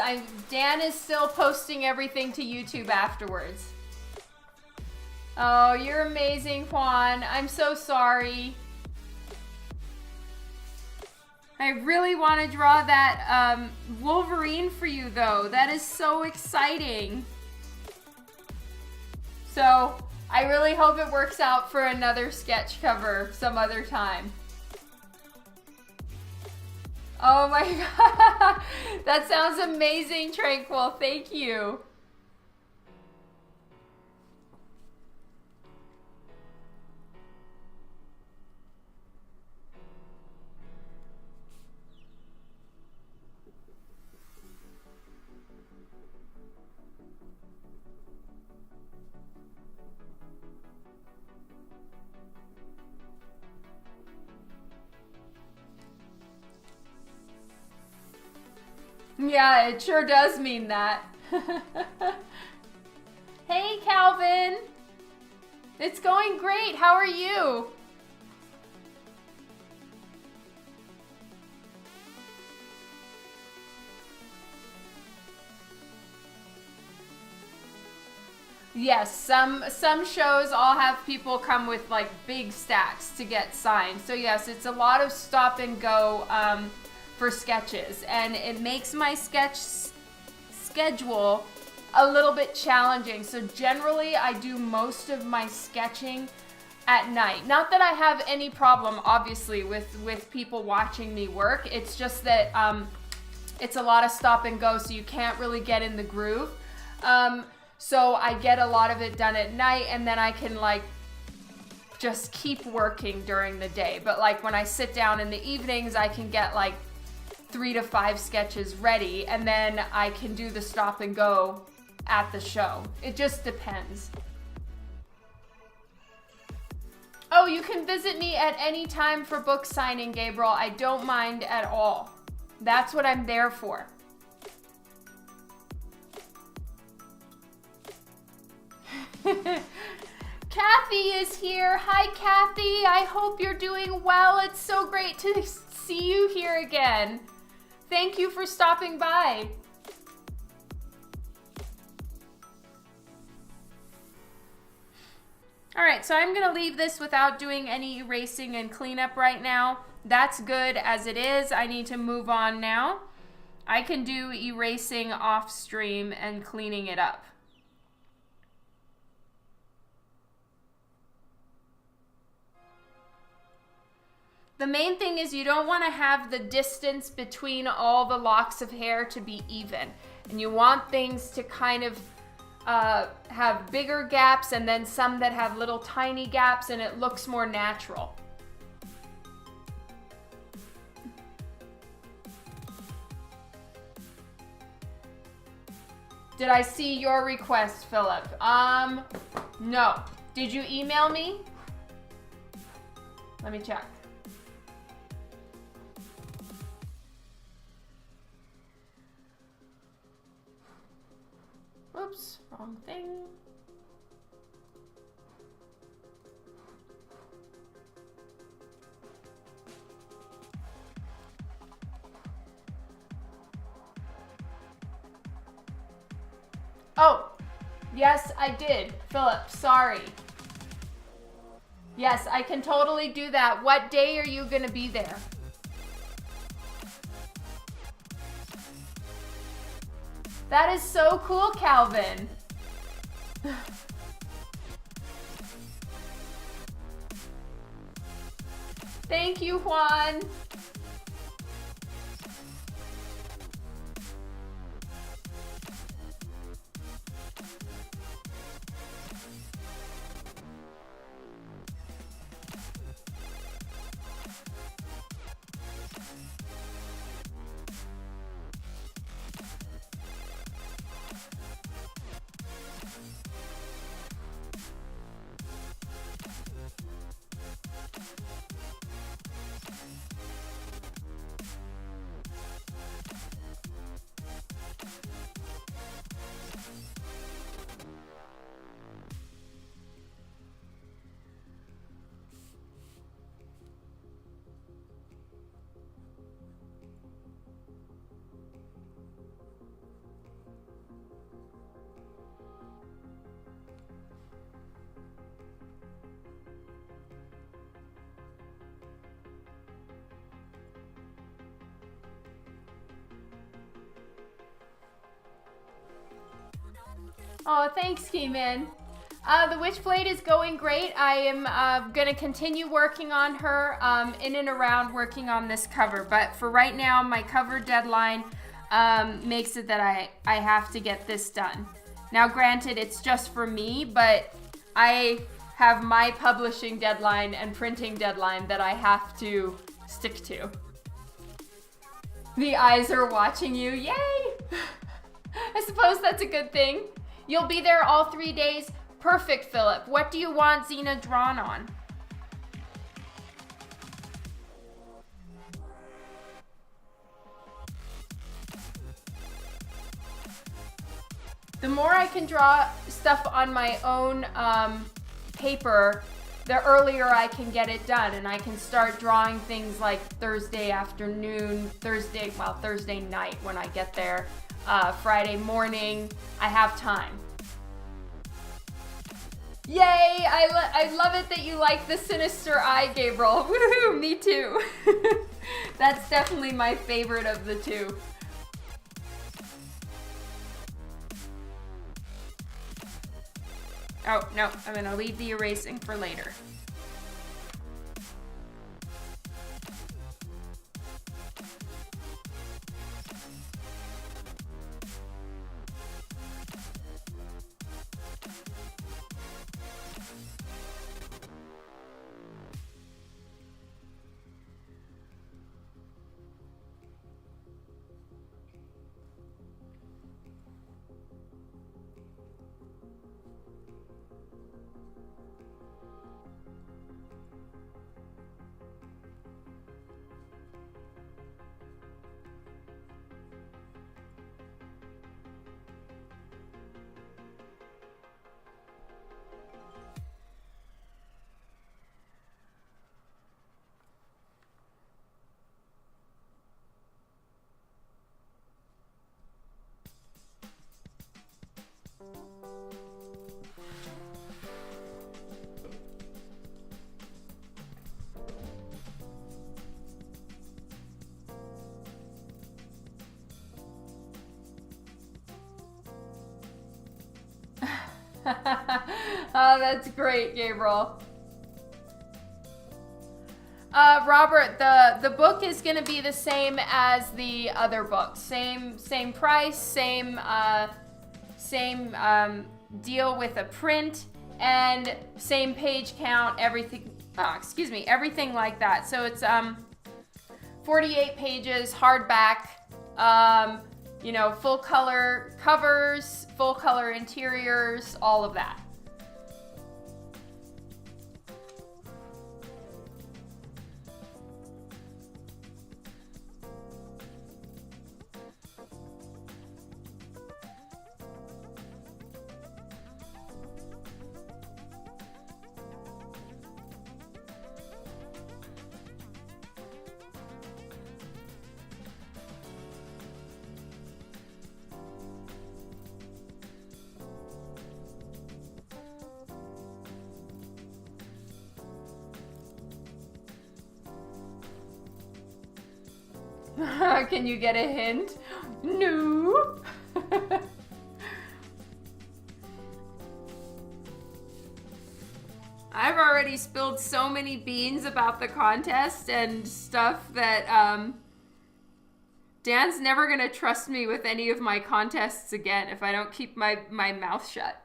Dan is still posting everything to YouTube afterwards. Oh, you're amazing, Juan. I'm so sorry. I really want to draw that Wolverine for you, though. That is so exciting. So, I really hope it works out for another sketch cover some other time. Oh my god, that sounds amazing, Tranquil. Thank you. Yeah, it sure does mean that. Hey, Calvin. It's going great. How are you? Yes, some shows all have people come with like big stacks to get signed. So yes, it's a lot of stop and go for sketches, and it makes my schedule a little bit challenging. So generally I do most of my sketching at night. Not that I have any problem, obviously, with people watching me work. It's just that it's a lot of stop and go, so you can't really get in the groove. So I get a lot of it done at night, and then I can like just keep working during the day. But like when I sit down in the evenings, I can get like 3 to 5 sketches ready, and then I can do the stop and go at the show. It just depends. Oh, you can visit me at any time for book signing, Gabriel. I don't mind at all. That's what I'm there for. Kathy is here. Hi, Kathy. I hope you're doing well. It's so great to see you here again. Thank you for stopping by. All right, so I'm gonna leave this without doing any erasing and cleanup right now. That's good as it is. I need to move on now. I can do erasing off stream and cleaning it up. The main thing is you don't want to have the distance between all the locks of hair to be even. And you want things to kind of have bigger gaps, and then some that have little tiny gaps, and it looks more natural. Did I see your request, Philip? No. Did you email me? Let me check. Oops, wrong thing. Oh, yes, I did. Philip, sorry. Yes, I can totally do that. What day are you going to be there? That is so cool, Calvin. Thank you, Juan. Oh, thanks, Keyman. The Witchblade is going great. I am going to continue working on her in and around working on this cover. But for right now, my cover deadline makes it that I have to get this done. Now, granted, it's just for me, but I have my publishing deadline and printing deadline that I have to stick to. The eyes are watching you. Yay! I suppose that's a good thing. You'll be there all 3 days. Perfect, Philip. What do you want Xena drawn on? The more I can draw stuff on my own paper, the earlier I can get it done. And I can start drawing things like Thursday afternoon, Thursday night when I get there. Friday morning, I have time. Yay! I love it that you like the Sinister Eye, Gabriel. Woohoo! Me too. That's definitely my favorite of the two. Oh, no. I'm going to leave the erasing for later. Oh, that's great, Gabriel. Robert, the book is going to be the same as the other books. Same price, same deal with a print, and same page count, everything. Everything like that. So it's 48 pages, hardback. you know, full color covers, full color interiors, all of that. Can you get a hint? No. I've already spilled so many beans about the contest and stuff that Dan's never gonna trust me with any of my contests again if I don't keep my mouth shut.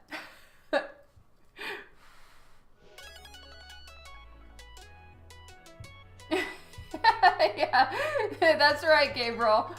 Yeah, that's right, Gabriel.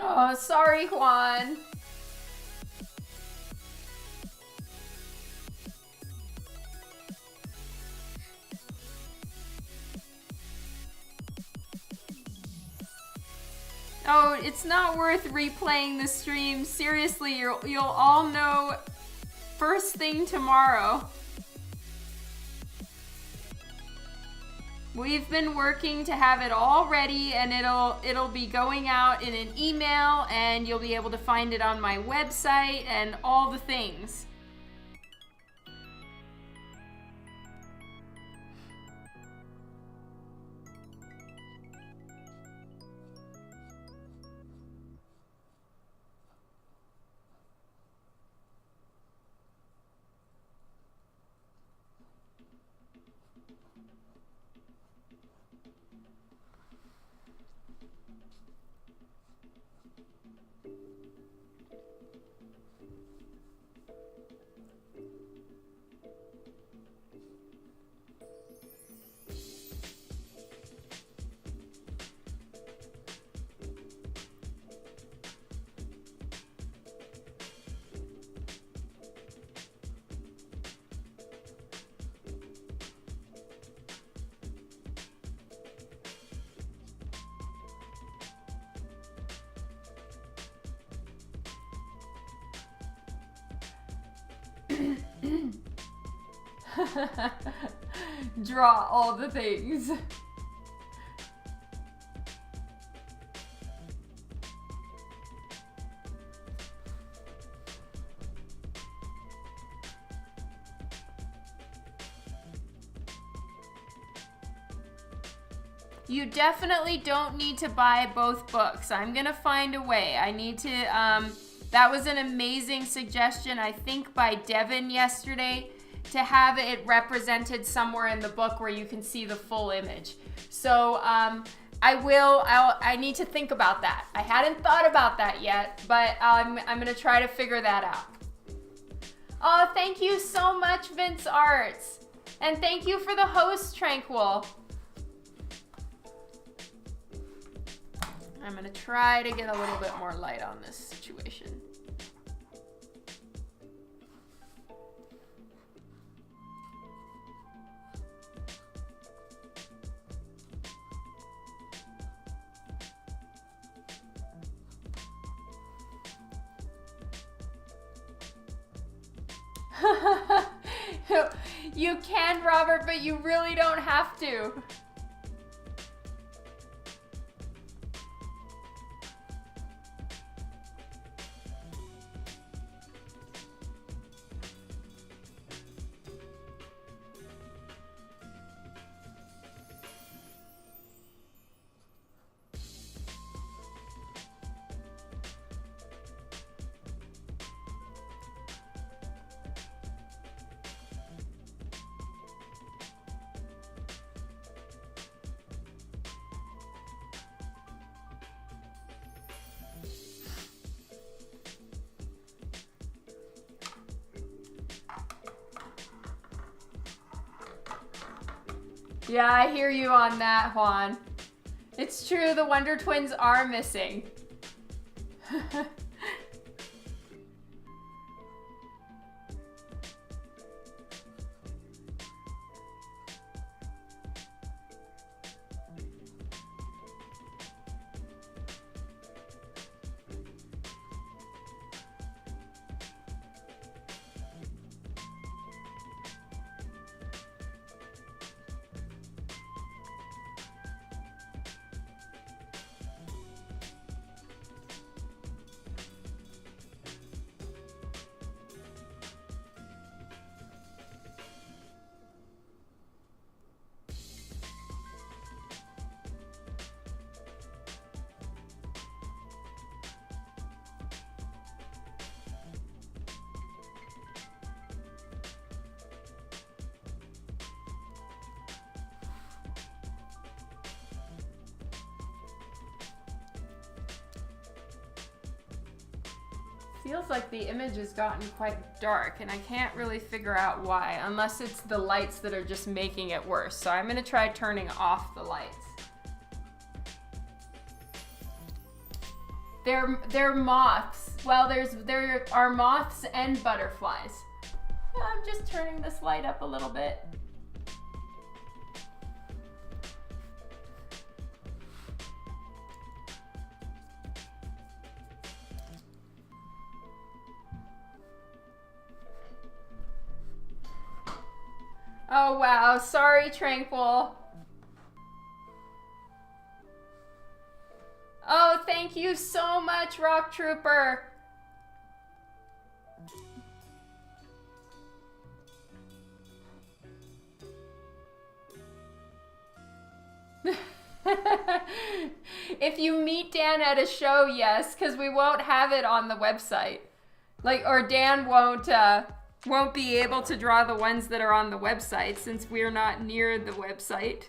Oh, sorry, Juan. Oh, it's not worth replaying the stream. Seriously, you'll all know first thing tomorrow. We've been working to have it all ready, and it'll be going out in an email, and you'll be able to find it on my website and all the things. Draw all the things. You definitely don't need to buy both books. I'm gonna find a way. I need to, that was an amazing suggestion, I think by Devin yesterday, to have it represented somewhere in the book where you can see the full image. So I need to think about that. I hadn't thought about that yet, but I'm gonna try to figure that out. Oh, thank you so much, Vince Arts. And thank you for the host, Tranquil. I'm gonna try to get a little bit more light on this situation. You can, Robert, but you really don't have to. Yeah, I hear you on that, Juan. It's true, the Wonder Twins are missing. Feels like the image has gotten quite dark, and I can't really figure out why, unless it's the lights that are just making it worse. So I'm gonna try turning off the lights. They're moths. Well, there are moths and butterflies. I'm just turning this light up a little bit. Oh wow, sorry Tranquil. Oh, thank you so much, Rock Trooper. If you meet Dan at a show, yes, because we won't have it on the website. Or Dan won't be able to draw the ones that are on the website since we're not near the website.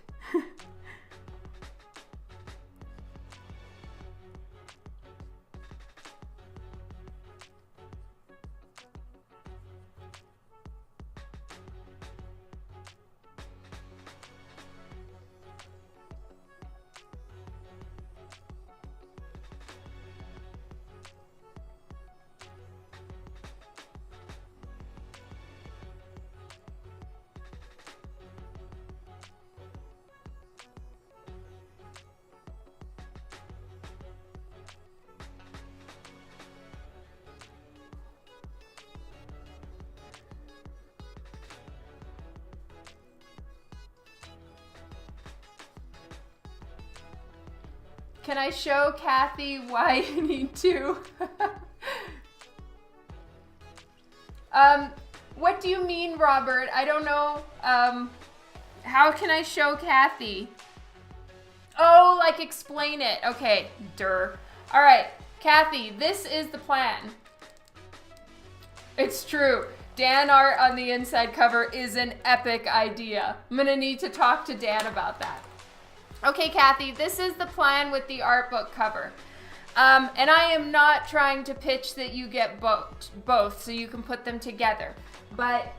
Can I show Kathy why you need to? What do you mean, Robert? I don't know. How can I show Kathy? Oh, like explain it. Okay, All right, Kathy, this is the plan. It's true. Dan art on the inside cover is an epic idea. I'm gonna need to talk to Dan about that. Okay, Kathy, this is the plan with the art book cover. And I am not trying to pitch that you get both so you can put them together. But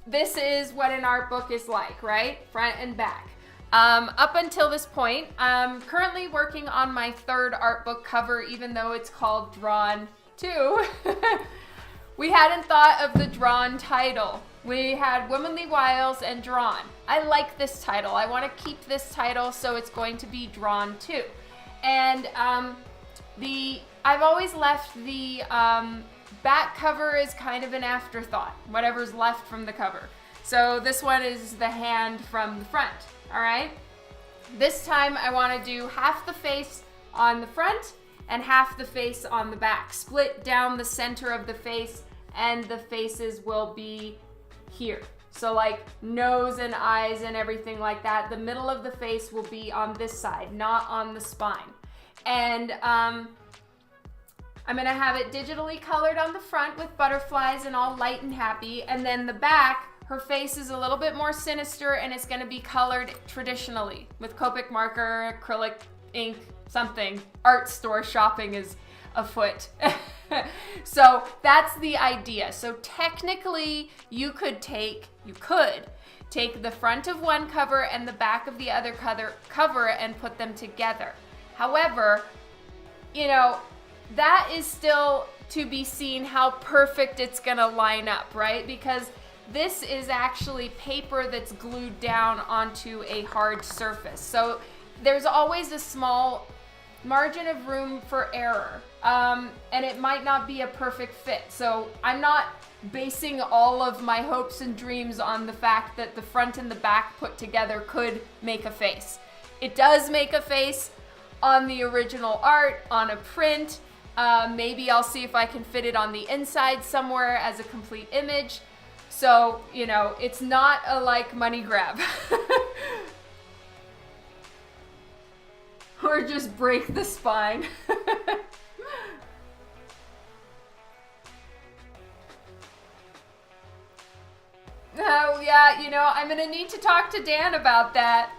this is what an art book is like, right? Front and back. Up until this point, I'm currently working on my third art book cover, even though it's called Drawn 2. We hadn't thought of the Drawn title. We had Womanly Wiles and Drawn. I like this title. I want to keep this title, so it's going to be Drawn 2. And I've always left the back cover as kind of an afterthought, whatever's left from the cover. So this one is the hand from the front, all right? This time I want to do half the face on the front and half the face on the back. Split down the center of the face, and the faces will be here. So like nose and eyes and everything like that. The middle of the face will be on this side, not on the spine. And I'm gonna have it digitally colored on the front with butterflies and all light and happy. And then the back, her face is a little bit more sinister, and it's gonna be colored traditionally with Copic marker, acrylic ink, something. Art store shopping is afoot. So that's the idea. So technically you could take the front of one cover and the back of the other cover and put them together. However, you know, that is still to be seen how perfect it's gonna line up, right? Because this is actually paper that's glued down onto a hard surface. So there's always a small margin of room for error. And it might not be a perfect fit. So I'm not basing all of my hopes and dreams on the fact that the front and the back put together could make a face. It does make a face on the original art, on a print. Maybe I'll see if I can fit it on the inside somewhere as a complete image. So, you know, it's not a like money grab. Or just break the spine. Oh yeah, you know, I'm gonna need to talk to Dan about that.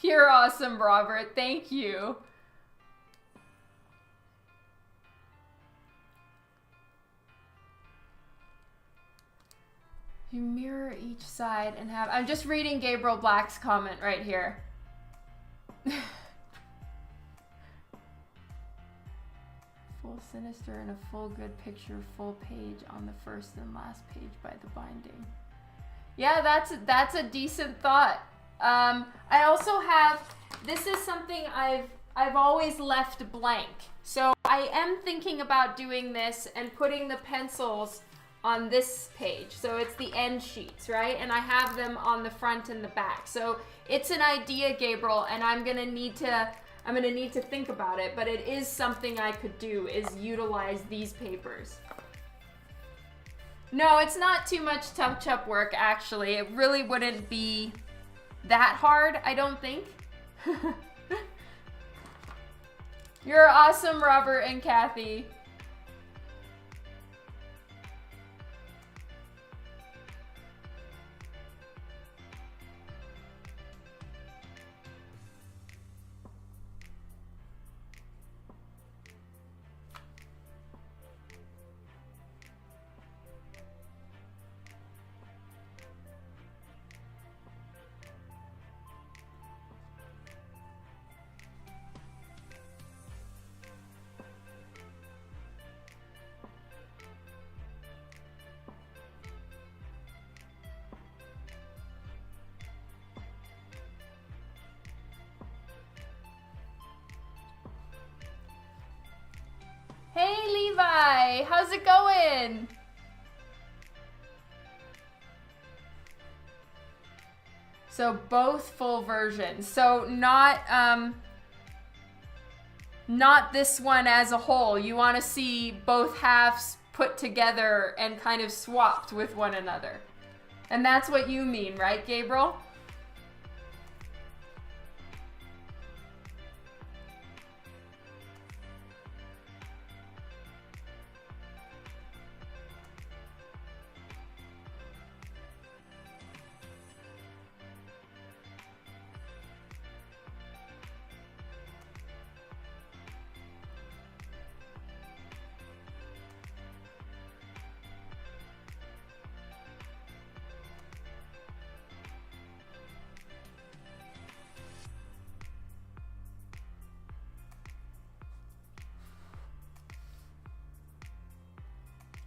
You're awesome, Robert. Thank you. You mirror each side and have... I'm just reading Gabriel Black's comment right here. full sinister and a full good picture, full page on the first and last page by the binding. Yeah, that's a decent thought. I also have, this is something I've always left blank. So I am thinking about doing this and putting the pencils on this page. So it's the end sheets, right? And I have them on the front and the back. So it's an idea, Gabriel, and I'm gonna need to think about it, but it is something I could do, is utilize these papers. No, it's not too much touch-up work, actually. It really wouldn't be that hard, I don't think. You're awesome, Robert and Kathy. Hey Levi, how's it going? So both full versions. So not this one as a whole. You want to see both halves put together and kind of swapped with one another. And that's what you mean, right, Gabriel?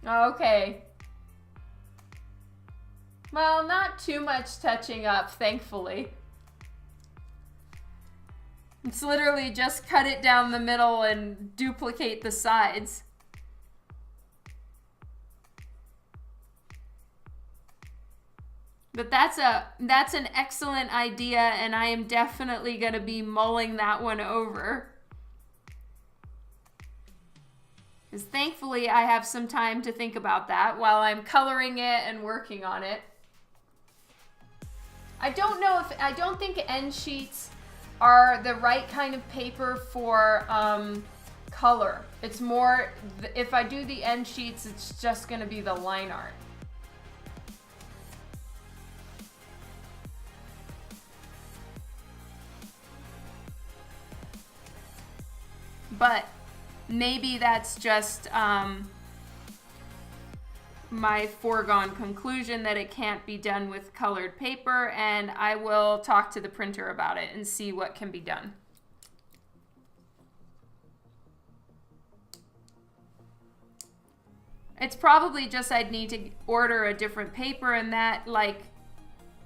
Okay. Well, not too much touching up, thankfully. It's literally just cut it down the middle and duplicate the sides. But that's an excellent idea, and I am definitely going to be mulling that one over. Because thankfully I have some time to think about that while I'm coloring it and working on it. I don't think end sheets are the right kind of paper for color. It's more, if I do the end sheets, it's just going to be the line art. But maybe that's just my foregone conclusion that it can't be done with colored paper, and I will talk to the printer about it and see what can be done. It's probably just I'd need to order a different paper, and that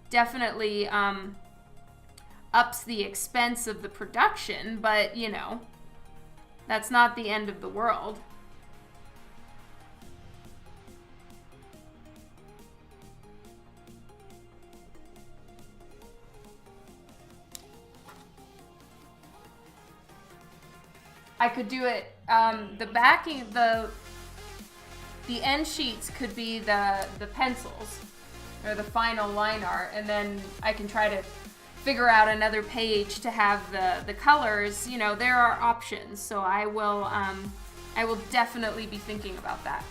definitely ups the expense of the production, but you know, that's not the end of the world. I could do it, the backing, the end sheets could be the pencils or the final line art, and then I can try to figure out another page to have the colors. You know, there are options, so I will definitely be thinking about that.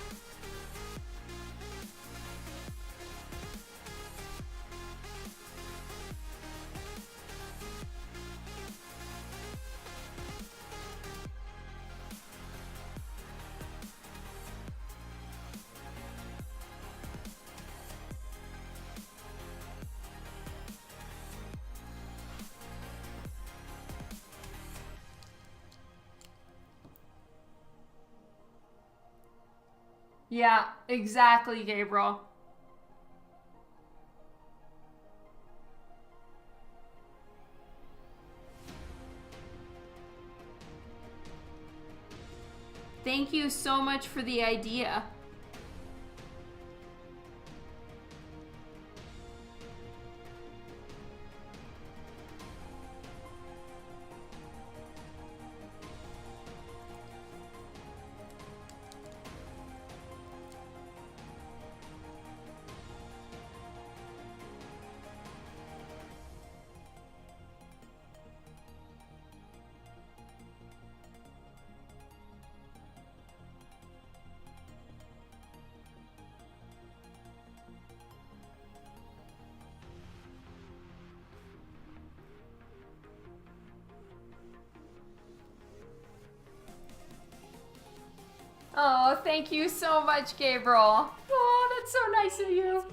Yeah, exactly, Gabriel. Thank you so much for the idea. Oh, thank you so much, Gabriel. Oh, that's so nice of you.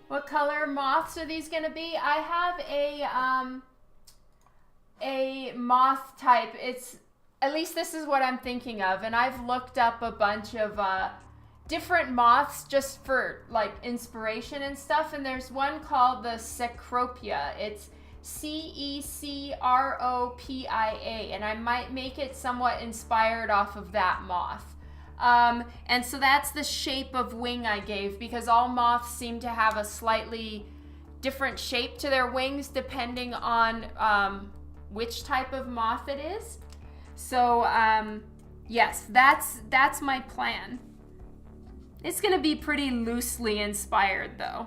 What color moths are these gonna be? I have a moth type. It's, at least this is what I'm thinking of, and I've looked up a bunch of different moths just for like inspiration and stuff, and there's one called the Cecropia. It's Cecropia, and I might make it somewhat inspired off of that moth. And so that's the shape of wing I gave, because all moths seem to have a slightly different shape to their wings depending on which type of moth it is. So yes, that's my plan. It's gonna be pretty loosely inspired though.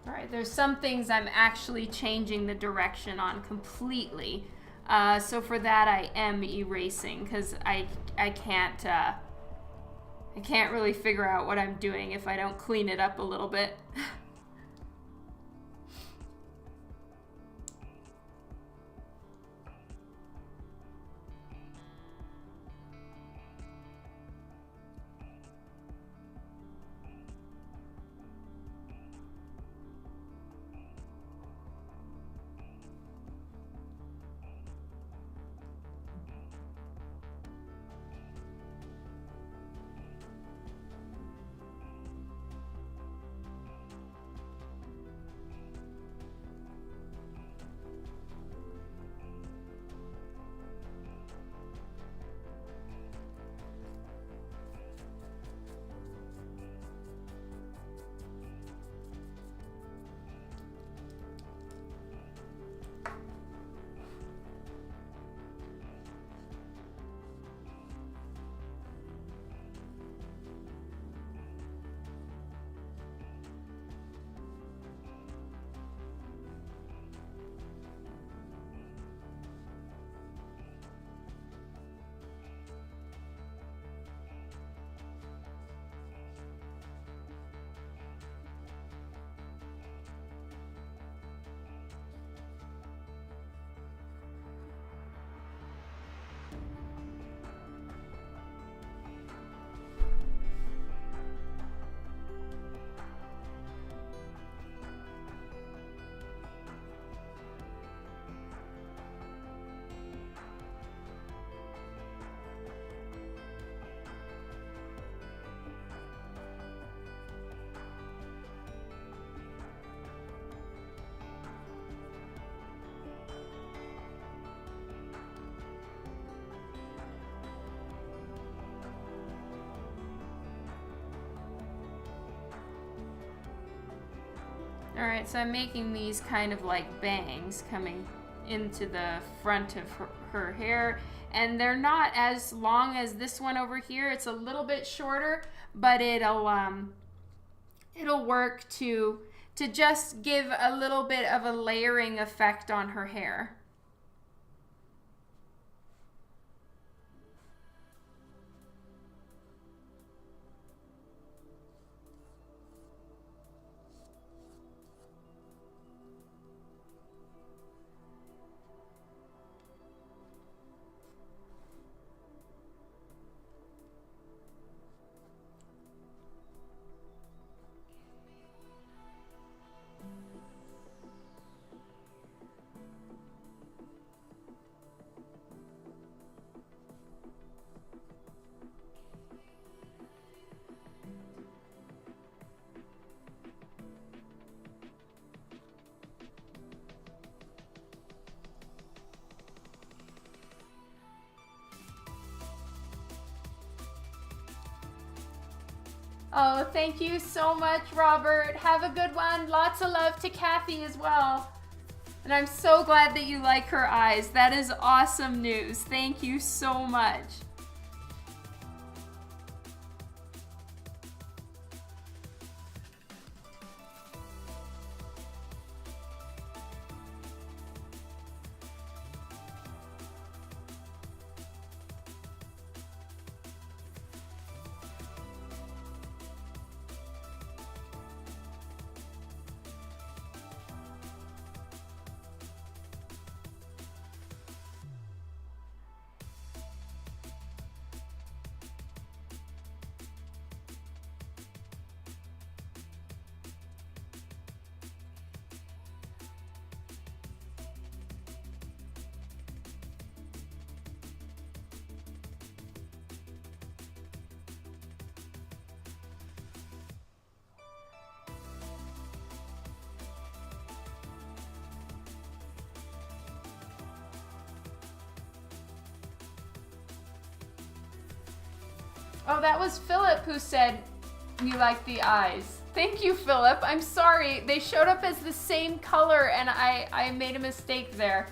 All right, there's some things I'm actually changing the direction on completely. So for that, I am erasing, because I can't really figure out what I'm doing if I don't clean it up a little bit. All right, so I'm making these kind of like bangs coming into the front of her hair, and they're not as long as this one over here. It's a little bit shorter, but it'll work to just give a little bit of a layering effect on her hair. Oh, thank you so much, Robert. Have a good one. Lots of love to Kathy as well. And I'm so glad that you like her eyes. That is awesome news. Thank you so much. Oh, that was Philip who said you like the eyes. Thank you, Philip. I'm sorry. They showed up as the same color and I made a mistake there.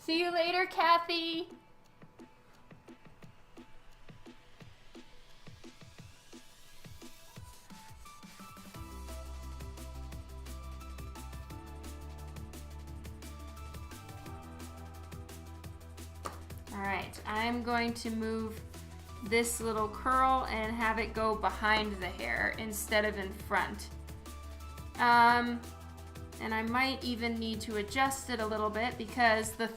See you later, Kathy. All right, I'm going to move this little curl and have it go behind the hair instead of in front. And I might even need to adjust it a little bit because the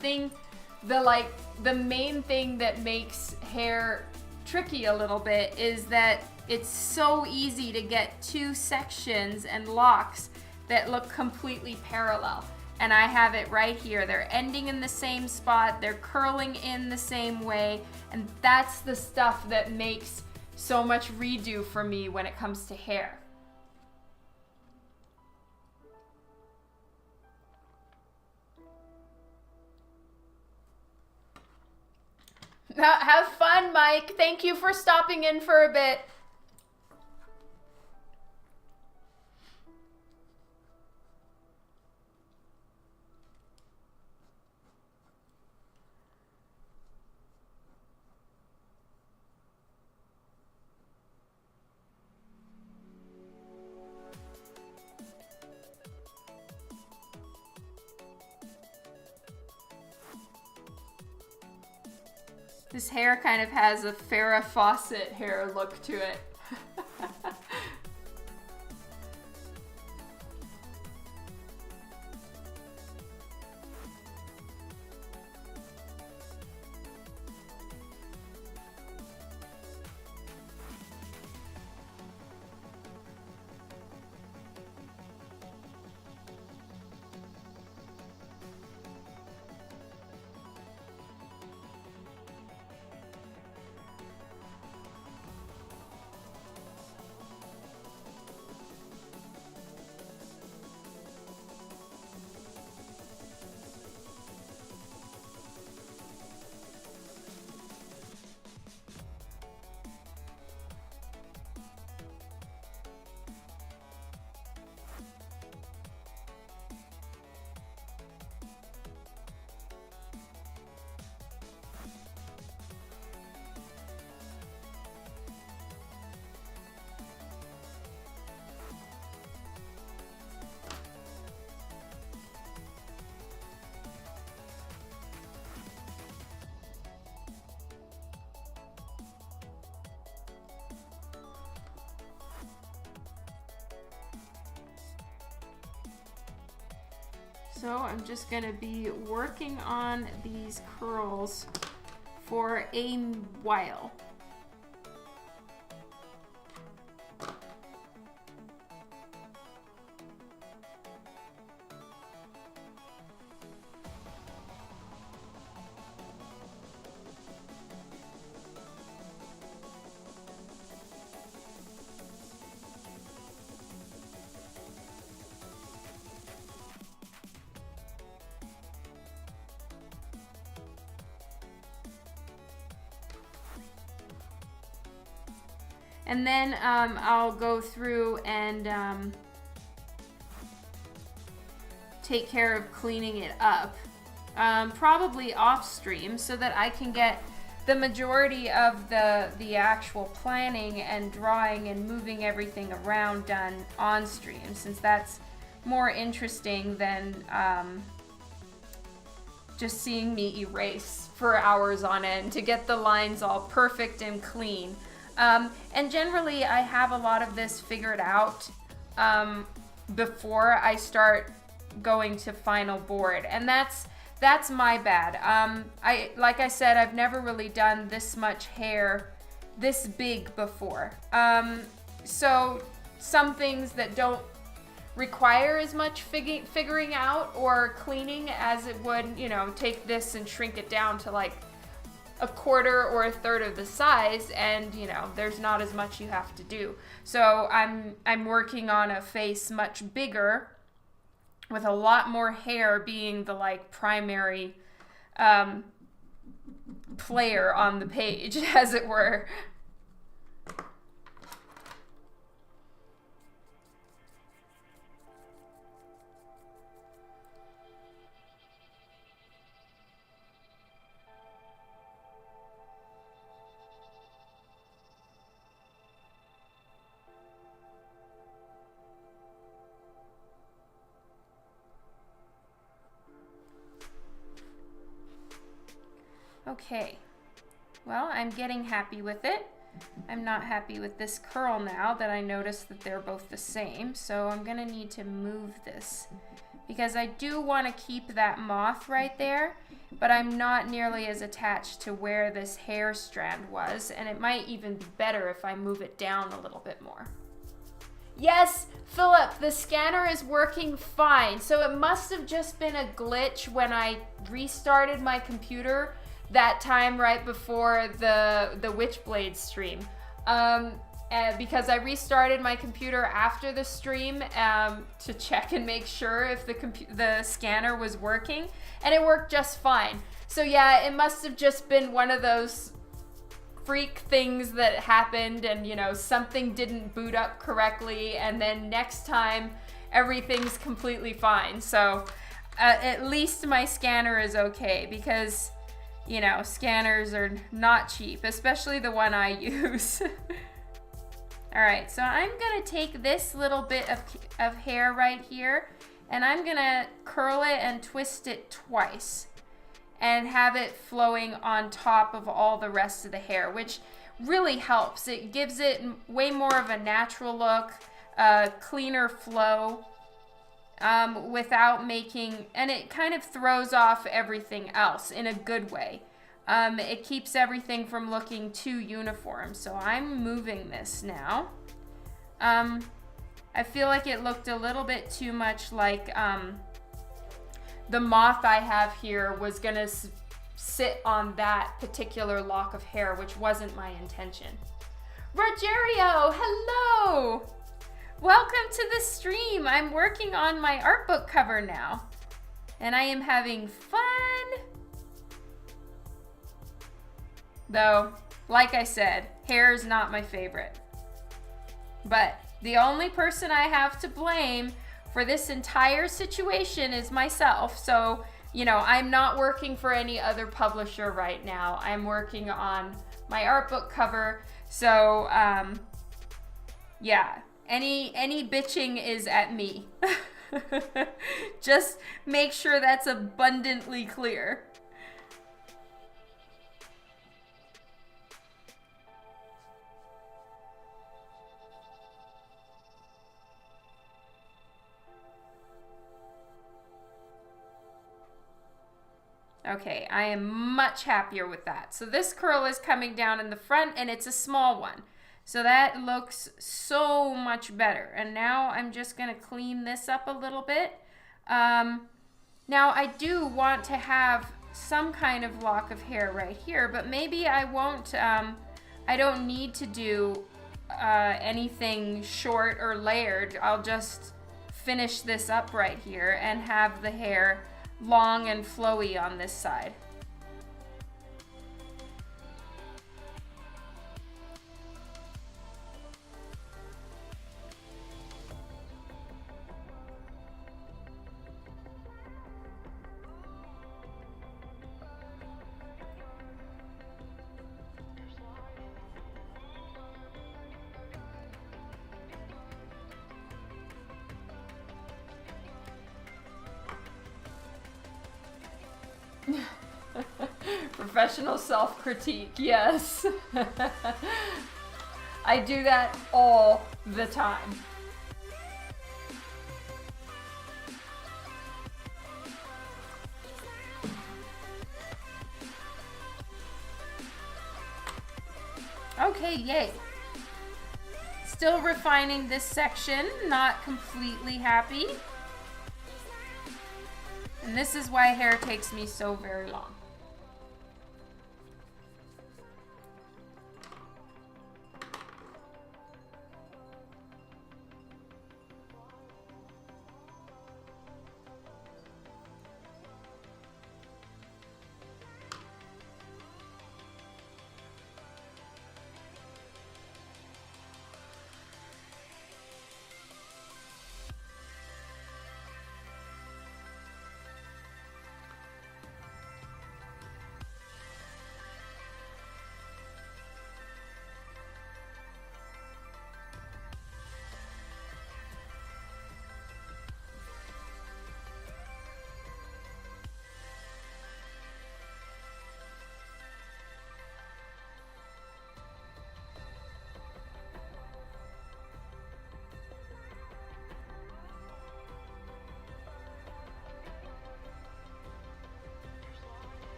main thing that makes hair tricky a little bit is that it's so easy to get two sections and locks that look completely parallel. And I have it right here. They're ending in the same spot, they're curling in the same way, and that's the stuff that makes so much redo for me when it comes to hair. Have fun, Mike. Thank you for stopping in for a bit. This hair kind of has a Farrah Fawcett hair look to it. So I'm just gonna be working on these curls for a while. And then I'll go through and take care of cleaning it up, probably off stream, so that I can get the majority of the actual planning and drawing and moving everything around done on stream, since that's more interesting than just seeing me erase for hours on end to get the lines all perfect and clean. And generally, I have a lot of this figured out before I start going to final board, and that's my bad. Like I said, I've never really done this much hair this big before. So some things that don't require as much figuring out or cleaning as it would, you know, take this and shrink it down to like a quarter or a third of the size, and you know, there's not as much you have to do. So I'm working on a face much bigger, with a lot more hair being the like primary player on the page, as it were. Okay, well, I'm getting happy with it. I'm not happy with this curl now that I noticed that they're both the same, so I'm gonna need to move this because I do want to keep that moth right there, but I'm not nearly as attached to where this hair strand was, and it might even be better if I move it down a little bit more. Yes, Philip, the scanner is working fine, so it must have just been a glitch when I restarted my computer that time right before the Witchblade stream. because I restarted my computer after the stream to check and make sure if the scanner was working, and it worked just fine. So yeah, it must have just been one of those freak things that happened, and you know, something didn't boot up correctly, and then next time everything's completely fine. So at least my scanner is okay, because you know, scanners are not cheap, especially the one I use. All right, so I'm gonna take this little bit of hair right here, and I'm gonna curl it and twist it twice and have it flowing on top of all the rest of the hair, which really helps. It gives it way more of a natural look, cleaner flow, without making, and it kind of throws off everything else in a good way. It keeps everything from looking too uniform. So I'm moving this now. I feel like it looked a little bit too much like the moth I have here was gonna sit on that particular lock of hair, which wasn't my intention. Rogerio, hello! Welcome to the stream. I'm working on my art book cover now, and I am having fun. Though, like I said, hair is not my favorite. But the only person I have to blame for this entire situation is myself. So, you know, I'm not working for any other publisher right now. I'm working on my art book cover. So, yeah, any bitching is at me. Just make sure that's abundantly clear. Okay, I am much happier with that. So this curl is coming down in the front, and it's a small one. So that looks so much better. And now I'm just gonna clean this up a little bit. Now I do want to have some kind of lock of hair right here, but maybe I won't, I don't need to do anything short or layered. I'll just finish this up right here and have the hair long and flowy on this side. Professional self-critique, yes. I do that all the time. Okay, yay. Still refining this section, not completely happy. And this is why hair takes me so very long.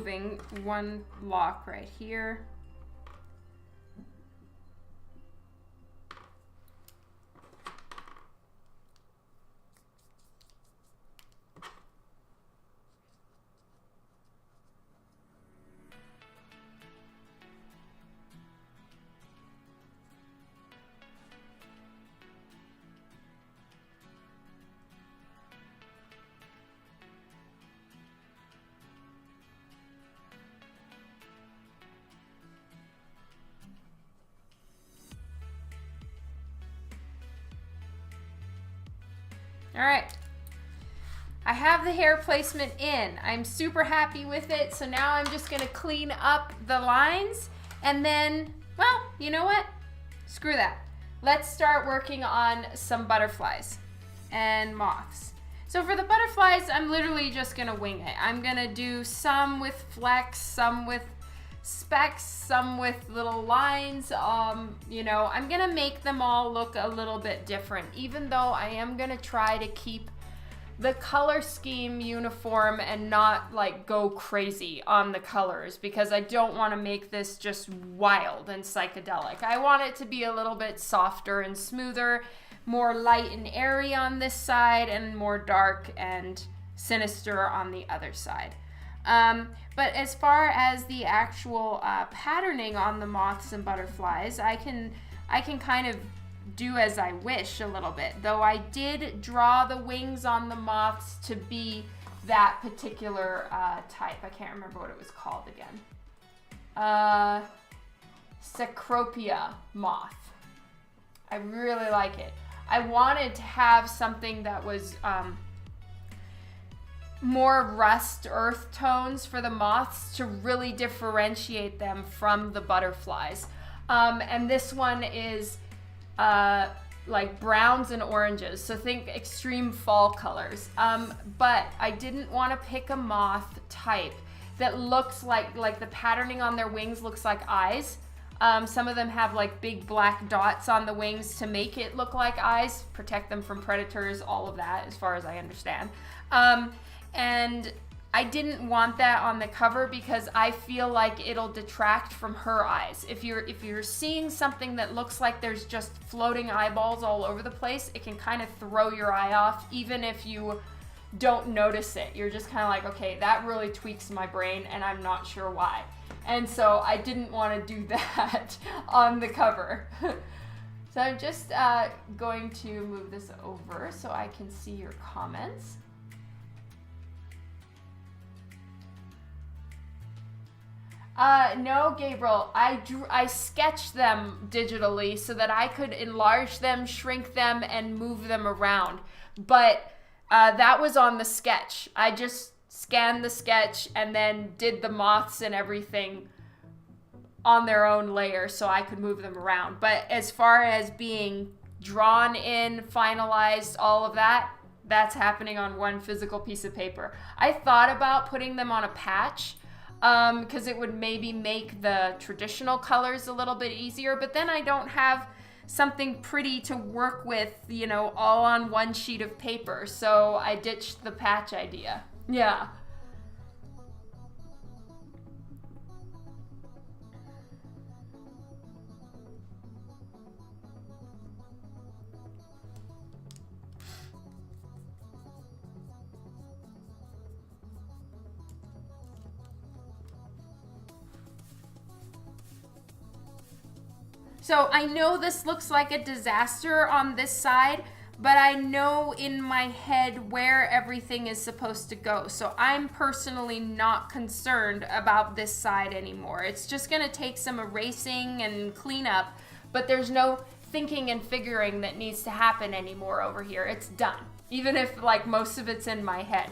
removing one lock right here. All right, I have the hair placement in. I'm super happy with it. So now I'm just gonna clean up the lines and then, well, you know what? Screw that. Let's start working on some butterflies and moths. So for the butterflies, I'm literally just gonna wing it. I'm gonna do some with flecks, some with specks, some with little lines. You know, I'm gonna make them all look a little bit different, even though I am gonna try to keep the color scheme uniform and not like go crazy on the colors, because I don't want to make this just wild and psychedelic. I want it to be a little bit softer and smoother, more light and airy on this side and more dark and sinister on the other side. But as far as the actual patterning on the moths and butterflies, I can kind of do as I wish a little bit, though I did draw the wings on the moths to be that particular type. I can't remember what it was called again. Cecropia moth. I really like it. I wanted to have something that was more rust earth tones for the moths to really differentiate them from the butterflies. And this one is like browns and oranges, so think extreme fall colors. But I didn't want to pick a moth type that looks like the patterning on their wings looks like eyes. Some of them have like big black dots on the wings to make it look like eyes, protect them from predators, all of that as far as I understand. And I didn't want that on the cover because I feel like it'll detract from her eyes. If you're seeing something that looks like there's just floating eyeballs all over the place, it can kind of throw your eye off, even if you don't notice it. You're just kind of like, okay, that really tweaks my brain and I'm not sure why. And so I didn't want to do that on the cover. So I'm just going to move this over so I can see your comments. No, Gabriel, I sketched them digitally so that I could enlarge them, shrink them, and move them around. But that was on the sketch. I just scanned the sketch and then did the moths and everything on their own layer so I could move them around. But as far as being drawn in, finalized, all of that, that's happening on one physical piece of paper. I thought about putting them on a patch, because it would maybe make the traditional colors a little bit easier, but then I don't have something pretty to work with, you know, all on one sheet of paper, so I ditched the patch idea. Yeah. So I know this looks like a disaster on this side, but I know in my head where everything is supposed to go. So I'm personally not concerned about this side anymore. It's just gonna take some erasing and cleanup, but there's no thinking and figuring that needs to happen anymore over here. It's done, even if like most of it's in my head.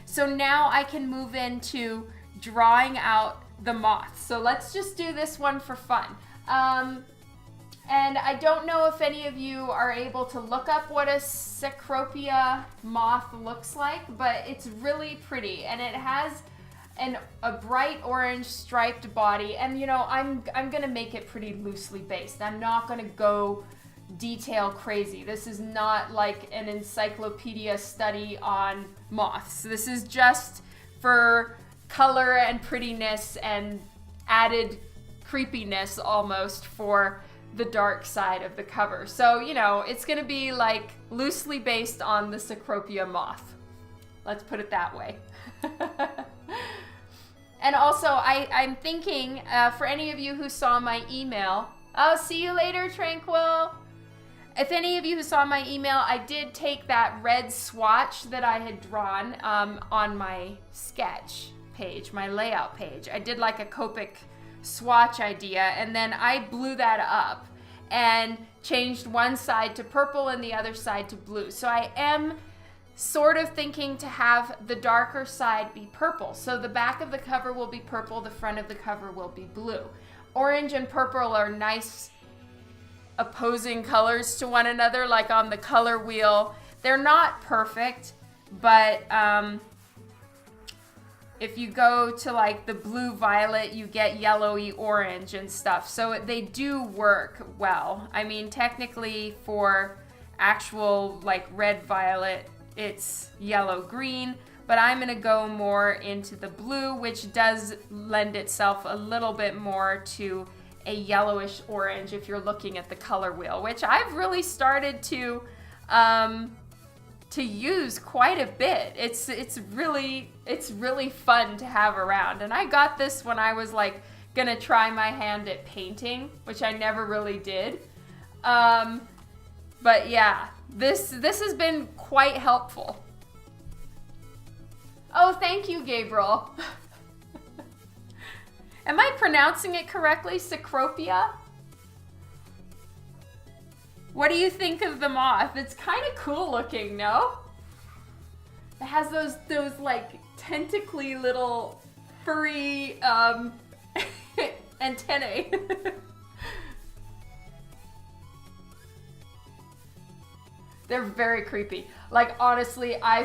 So now I can move into drawing out the moths. So let's just do this one for fun. And I don't know if any of you are able to look up what a Cecropia moth looks like, but it's really pretty, and it has a bright orange striped body. And you know, I'm gonna make it pretty loosely based. I'm not gonna go detail crazy. This is not like an encyclopedia study on moths. This is just for color and prettiness and added creepiness almost for the dark side of the cover. So, you know, it's gonna be like loosely based on the Cecropia moth. Let's put it that way. And also, I'm thinking, for any of you who saw my email, I'll see you later, Tranquil. If any of you who saw my email, I did take that red swatch that I had drawn on my sketch page, my layout page. I did like a Copic swatch idea, and then I blew that up and changed one side to purple and the other side to blue. So I am sort of thinking to have the darker side be purple. So the back of the cover will be purple, the front of the cover will be blue. Orange and purple are nice opposing colors to one another, like on the color wheel. They're not perfect, but if you go to like the blue violet, you get yellowy orange and stuff. So they do work well. I mean, technically for actual like red violet, it's yellow green, but I'm gonna go more into the blue, which does lend itself a little bit more to a yellowish orange if you're looking at the color wheel, which I've really started to use quite a bit. It's really fun to have around. And I got this when I was like gonna try my hand at painting, which I never really did. But yeah, this has been quite helpful. Oh, thank you, Gabriel. Am I pronouncing it correctly? Cecropia? What do you think of the moth? It's kind of cool looking, no? It has those like tentacly little furry antennae. They're very creepy. Like honestly, I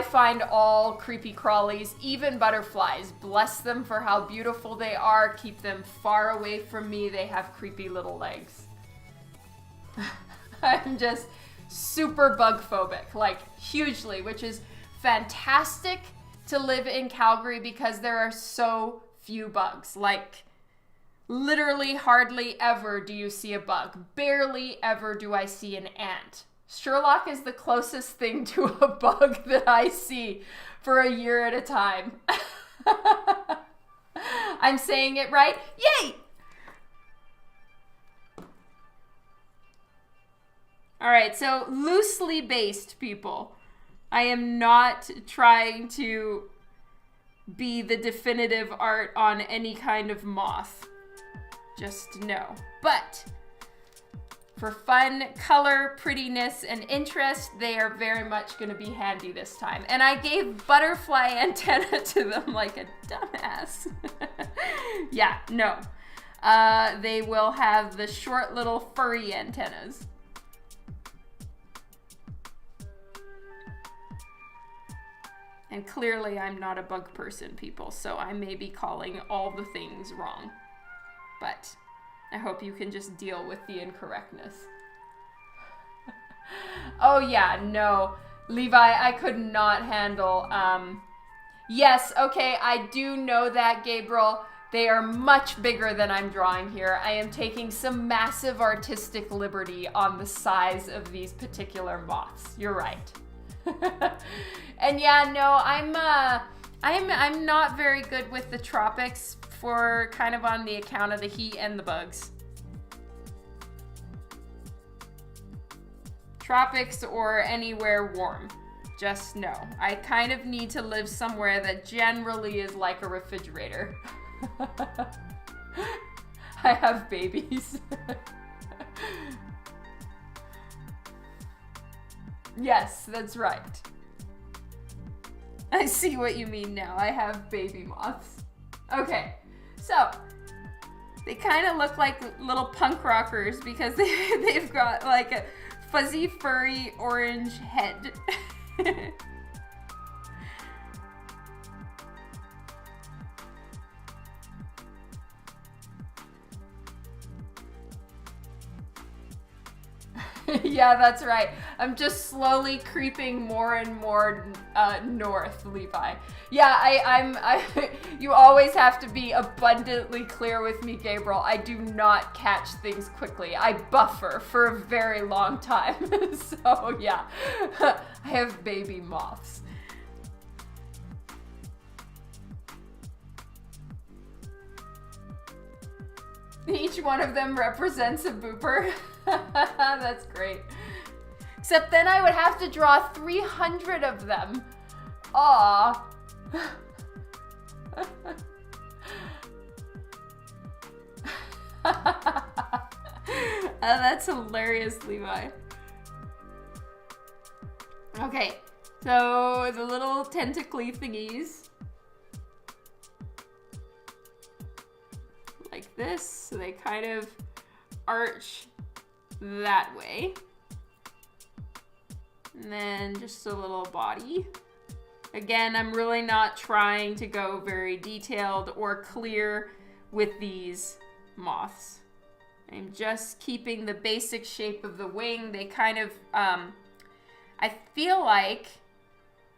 find all creepy crawlies, even butterflies, bless them for how beautiful they are, keep them far away from me. They have creepy little legs. I'm just super bug phobic, like hugely, which is fantastic to live in Calgary because there are so few bugs. Like literally hardly ever do you see a bug. Barely ever do I see an ant. Sherlock is the closest thing to a bug that I see for a year at a time. I'm saying it right. Yay! All right, so loosely based, people. I am not trying to be the definitive art on any kind of moth. Just no. But for fun, color, prettiness, and interest, they are very much going to be handy this time. And I gave butterfly antenna to them like a dumbass. Yeah, no. They will have the short little furry antennas. And clearly I'm not a bug person, people, so I may be calling all the things wrong. But I hope you can just deal with the incorrectness. Oh yeah, no. Levi, I could not handle, yes, okay, I do know that, Gabriel. They are much bigger than I'm drawing here. I am taking some massive artistic liberty on the size of these particular moths. You're right. And yeah, no, I'm not very good with the tropics for kind of on the account of the heat and the bugs. Tropics or anywhere warm. Just no. I kind of need to live somewhere that generally is like a refrigerator. I have babies. Yes, that's right. I see what you mean now. I have baby moths. Okay, so they kind of look like little punk rockers because they've got like a fuzzy, furry, orange head. Yeah, that's right. I'm just slowly creeping more and more north, Levi. Yeah, you always have to be abundantly clear with me, Gabriel. I do not catch things quickly. I buffer for a very long time. So yeah, I have baby moths. Each one of them represents a booper. That's great. Except then I would have to draw 300 of them. Aw. That's hilarious, Levi. Okay, so the little tentacly thingies. Like this, so they kind of arch that way. And then just a little body. Again, I'm really not trying to go very detailed or clear with these moths. I'm just keeping the basic shape of the wing. They kind of, I feel like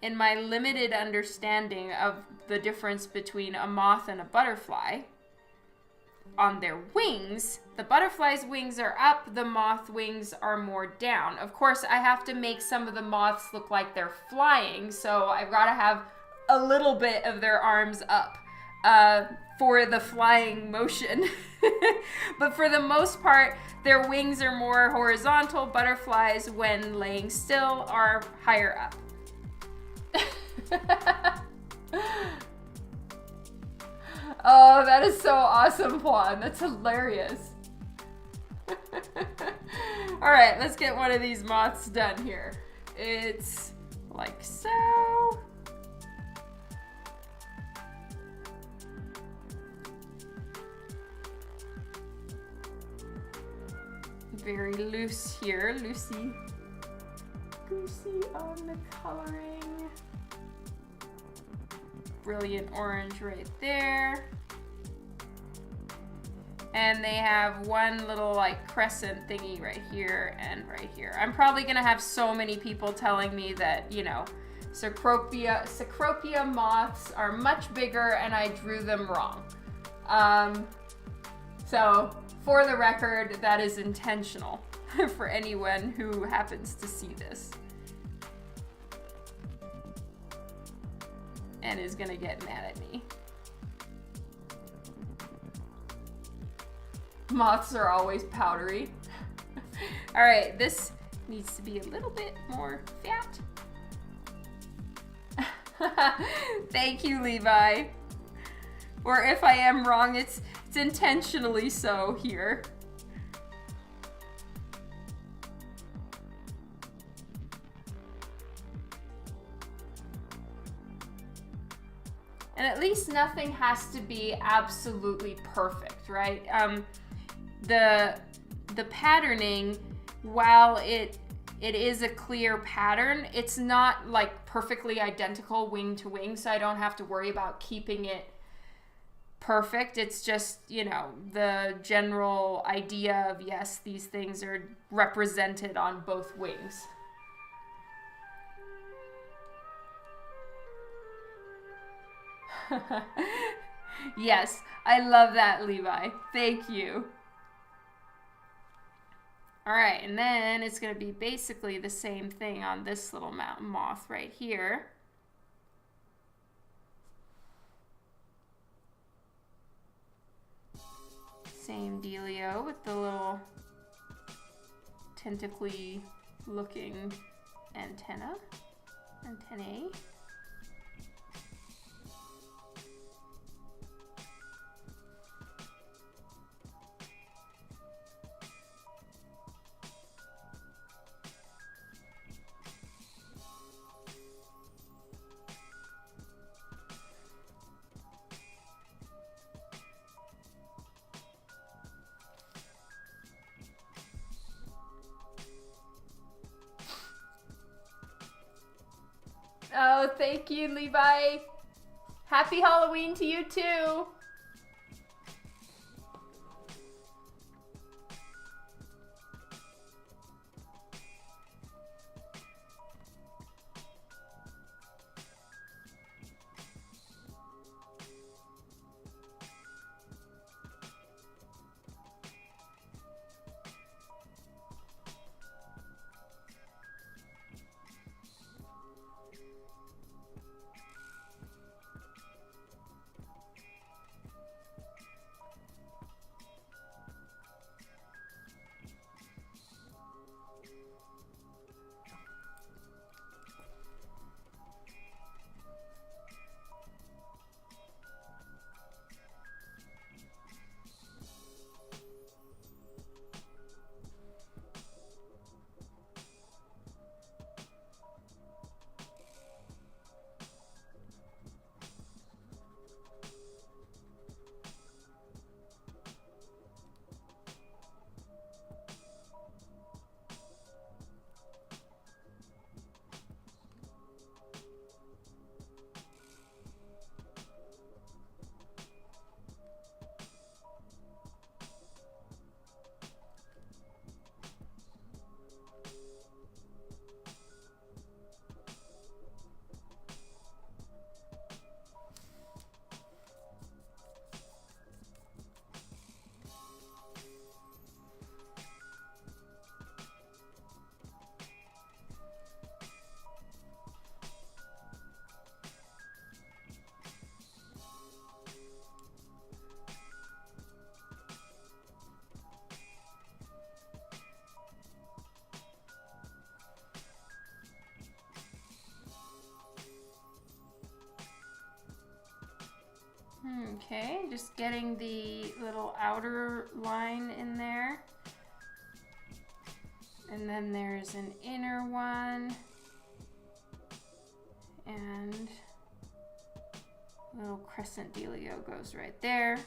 in my limited understanding of the difference between a moth and a butterfly, on their wings, the butterfly's wings are up, the moth wings are more down. Of course, I have to make some of the moths look like they're flying, so I've got to have a little bit of their arms up for the flying motion. But for the most part, their wings are more horizontal. Butterflies, when laying still, are higher up. Oh, that is so awesome, Juan. That's hilarious. All right, let's get one of these moths done here. It's like so. Very loose here, loosey goosey on the coloring. Brilliant orange right there. And they have one little like crescent thingy right here and right here. I'm probably gonna have so many people telling me that, you know, Cecropia moths are much bigger and I drew them wrong. So for the record, that is intentional for anyone who happens to see this and is gonna get mad at me. Moths are always powdery. All right, this needs to be a little bit more fat. Thank you, Levi. Or if I am wrong, it's intentionally so here. And at least nothing has to be absolutely perfect, right? The patterning, while it is a clear pattern, it's not like perfectly identical wing to wing, so I don't have to worry about keeping it perfect. It's just, you know, the general idea of, yes, these things are represented on both wings. Yes, I love that, Levi. Thank you. All right, and then it's going to be basically the same thing on this little moth right here. Same dealio with the little tentacly looking antennae. Oh, thank you, Levi. Happy Halloween to you too. Okay, just getting the little outer line in there. And then there's an inner one. And little crescent dealio goes right there.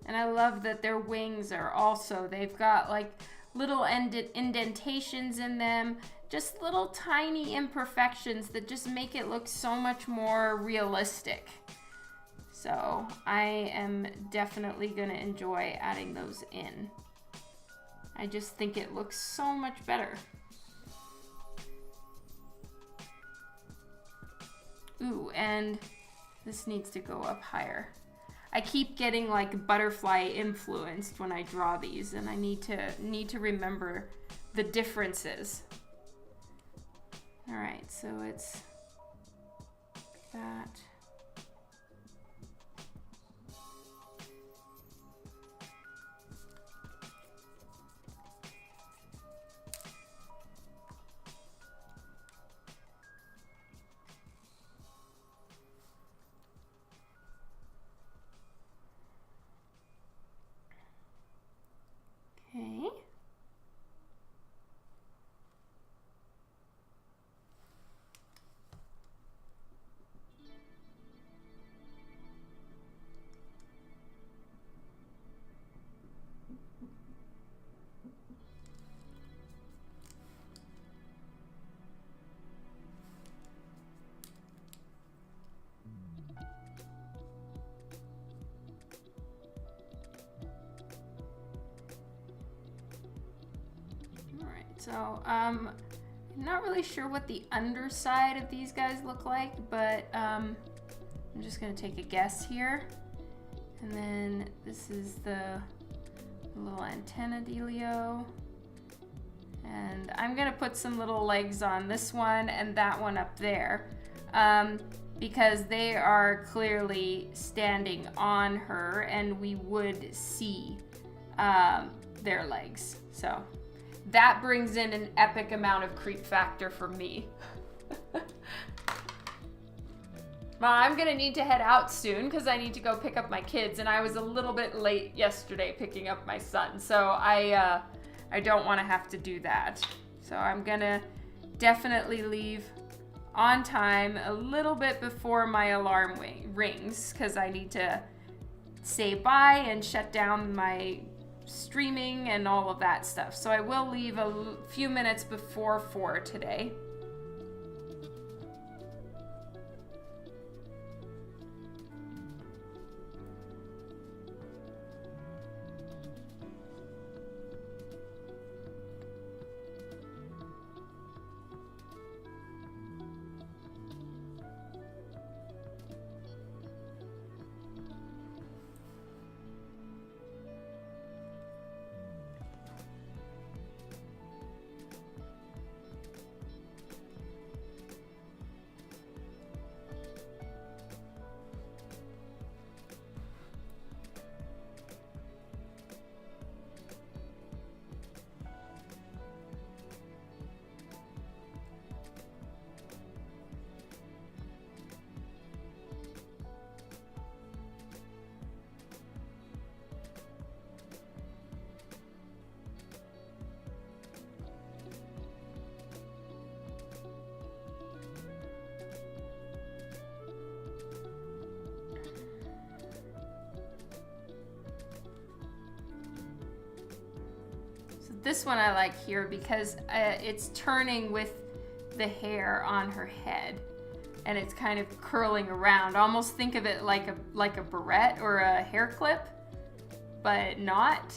And I love that their wings are also, they've got like little indentations in them, just little tiny imperfections that just make it look so much more realistic. So I am definitely going to enjoy adding those in. I just think it looks so much better. Ooh, and this needs to go up higher. I keep getting like butterfly influenced when I draw these, and I need to remember the differences. All right, so it's that. Okay. So, I'm not really sure what the underside of these guys look like, but I'm just gonna take a guess here. And then this is the little antenna dealio. And I'm gonna put some little legs on this one and that one up there, because they are clearly standing on her and we would see their legs. So that brings in an epic amount of creep factor for me. Well, I'm gonna need to head out soon because I need to go pick up my kids, and I was a little bit late yesterday picking up my son, so I don't want to have to do that. So I'm gonna definitely leave on time a little bit before my alarm rings because I need to say bye and shut down my streaming and all of that stuff. So I will leave a few minutes before 4 today. This one I like here because it's turning with the hair on her head and it's kind of curling around. Almost think of it like a barrette or a hair clip, but not.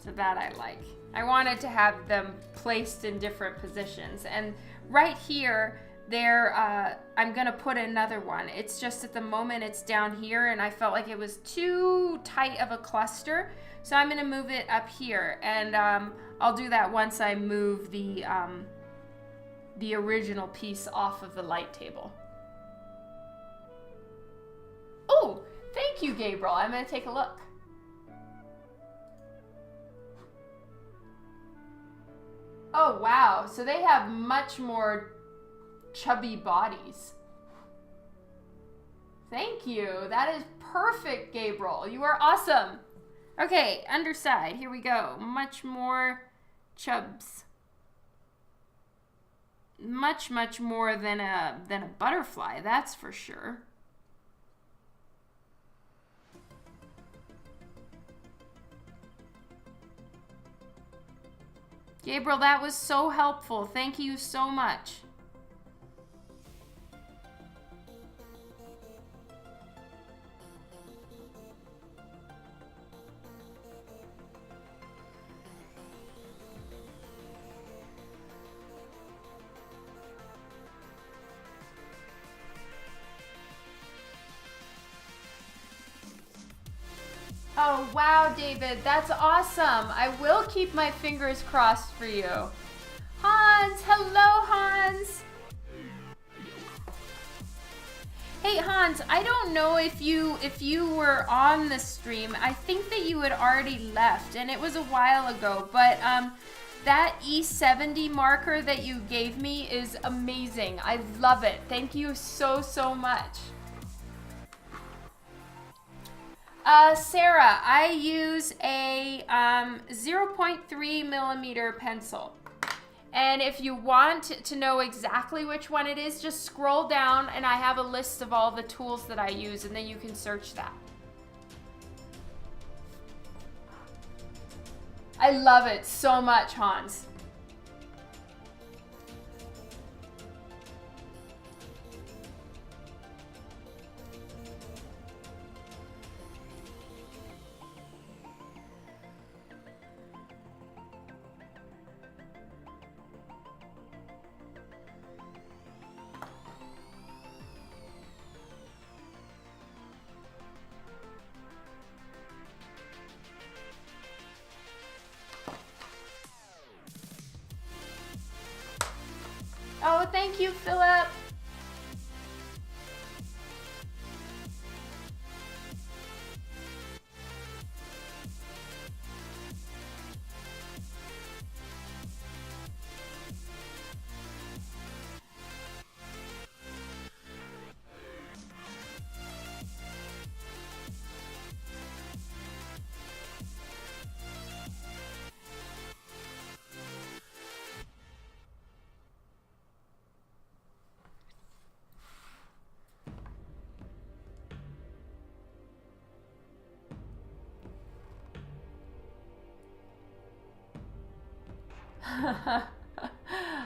So that I like. I wanted to have them placed in different positions, and right here there I'm gonna put another one. It's just at the moment it's down here and I felt like it was too tight of a cluster. So I'm gonna move it up here, and I'll do that once I move the original piece off of the light table. Oh, thank Thank you, Gabriel. I'm going to take a look. Oh, wow. So they have much more chubby bodies. Thank you. That is perfect, Gabriel. You are awesome. Okay, underside. Here we go. Much more chubs. Much more than a butterfly, that's for sure. Gabriel, that was so helpful. Thank you so much. Oh, wow, David. That's awesome. I will keep my fingers crossed for you. Hans, hello, Hans. Hey, Hans, I don't know if you were on the stream. I think that you had already left, and it was a while ago, but that E70 marker that you gave me is amazing. I love it. Thank you so much. Sarah, I use a 0.3 millimeter pencil. And if you want to know exactly which one it is, just scroll down and I have a list of all the tools that I use, and then you can search that. I love it so much, Hans. Oh, thank you, Philip.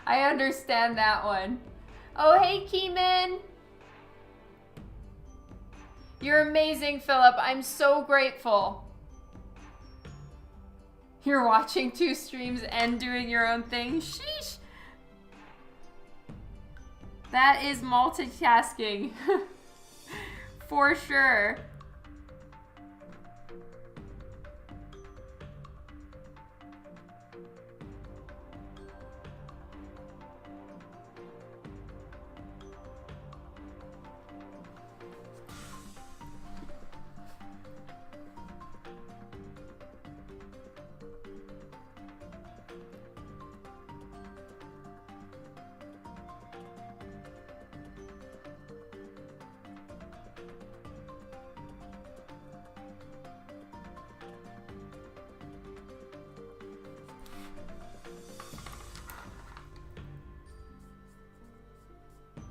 I understand that one. Oh, hey, Keeman. You're amazing, Philip. I'm so grateful. You're watching 2 streams and doing your own thing. Sheesh. That is multitasking. For sure.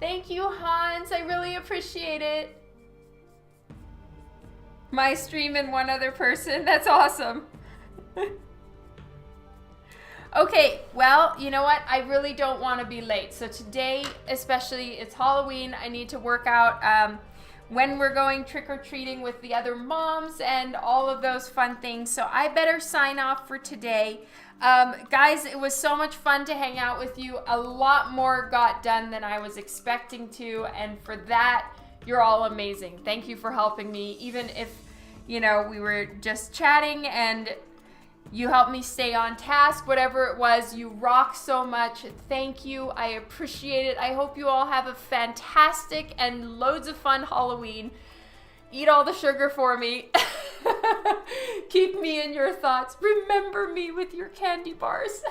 Thank you, Hans. I really appreciate it. My stream and one other person. That's awesome. Okay, well, you know what? I really don't want to be late. So today, especially, it's Halloween. I need to work out when we're going trick-or-treating with the other moms and all of those fun things. So I better sign off for today. Guys, it was so much fun to hang out with you. A lot more got done than I was expecting to, and for that, you're all amazing. Thank you for helping me, even if, you know, we were just chatting and you helped me stay on task, whatever it was. You rock so much. Thank you. I appreciate it. I hope you all have a fantastic and loads of fun Halloween. Eat all the sugar for me. Keep me in your thoughts. Remember me with your candy bars.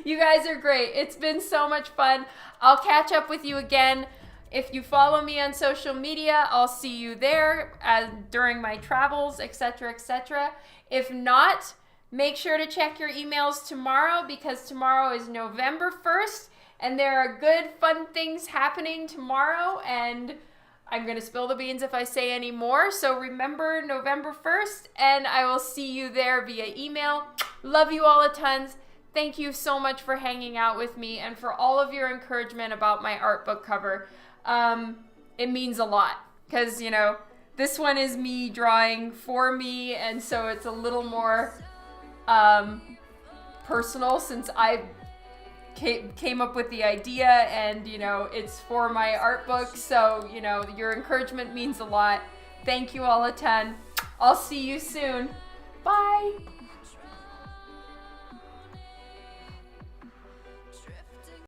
You guys are great. It's been so much fun. I'll catch up with you again. If you follow me on social media, I'll see you there during my travels, etc., etc. If not, make sure to check your emails tomorrow, because tomorrow is November 1st and there are good, fun things happening tomorrow, and I'm going to spill the beans if I say any more. So remember November 1st, and I will see you there via email. Love you all a tons. Thank you so much for hanging out with me and for all of your encouragement about my art book cover. It means a lot, because, you know, this one is me drawing for me, and so it's a little more personal, since I came up with the idea, and, you know, it's for my art book. So, you know, your encouragement means a lot. Thank you all a ton. I'll see you soon. Bye.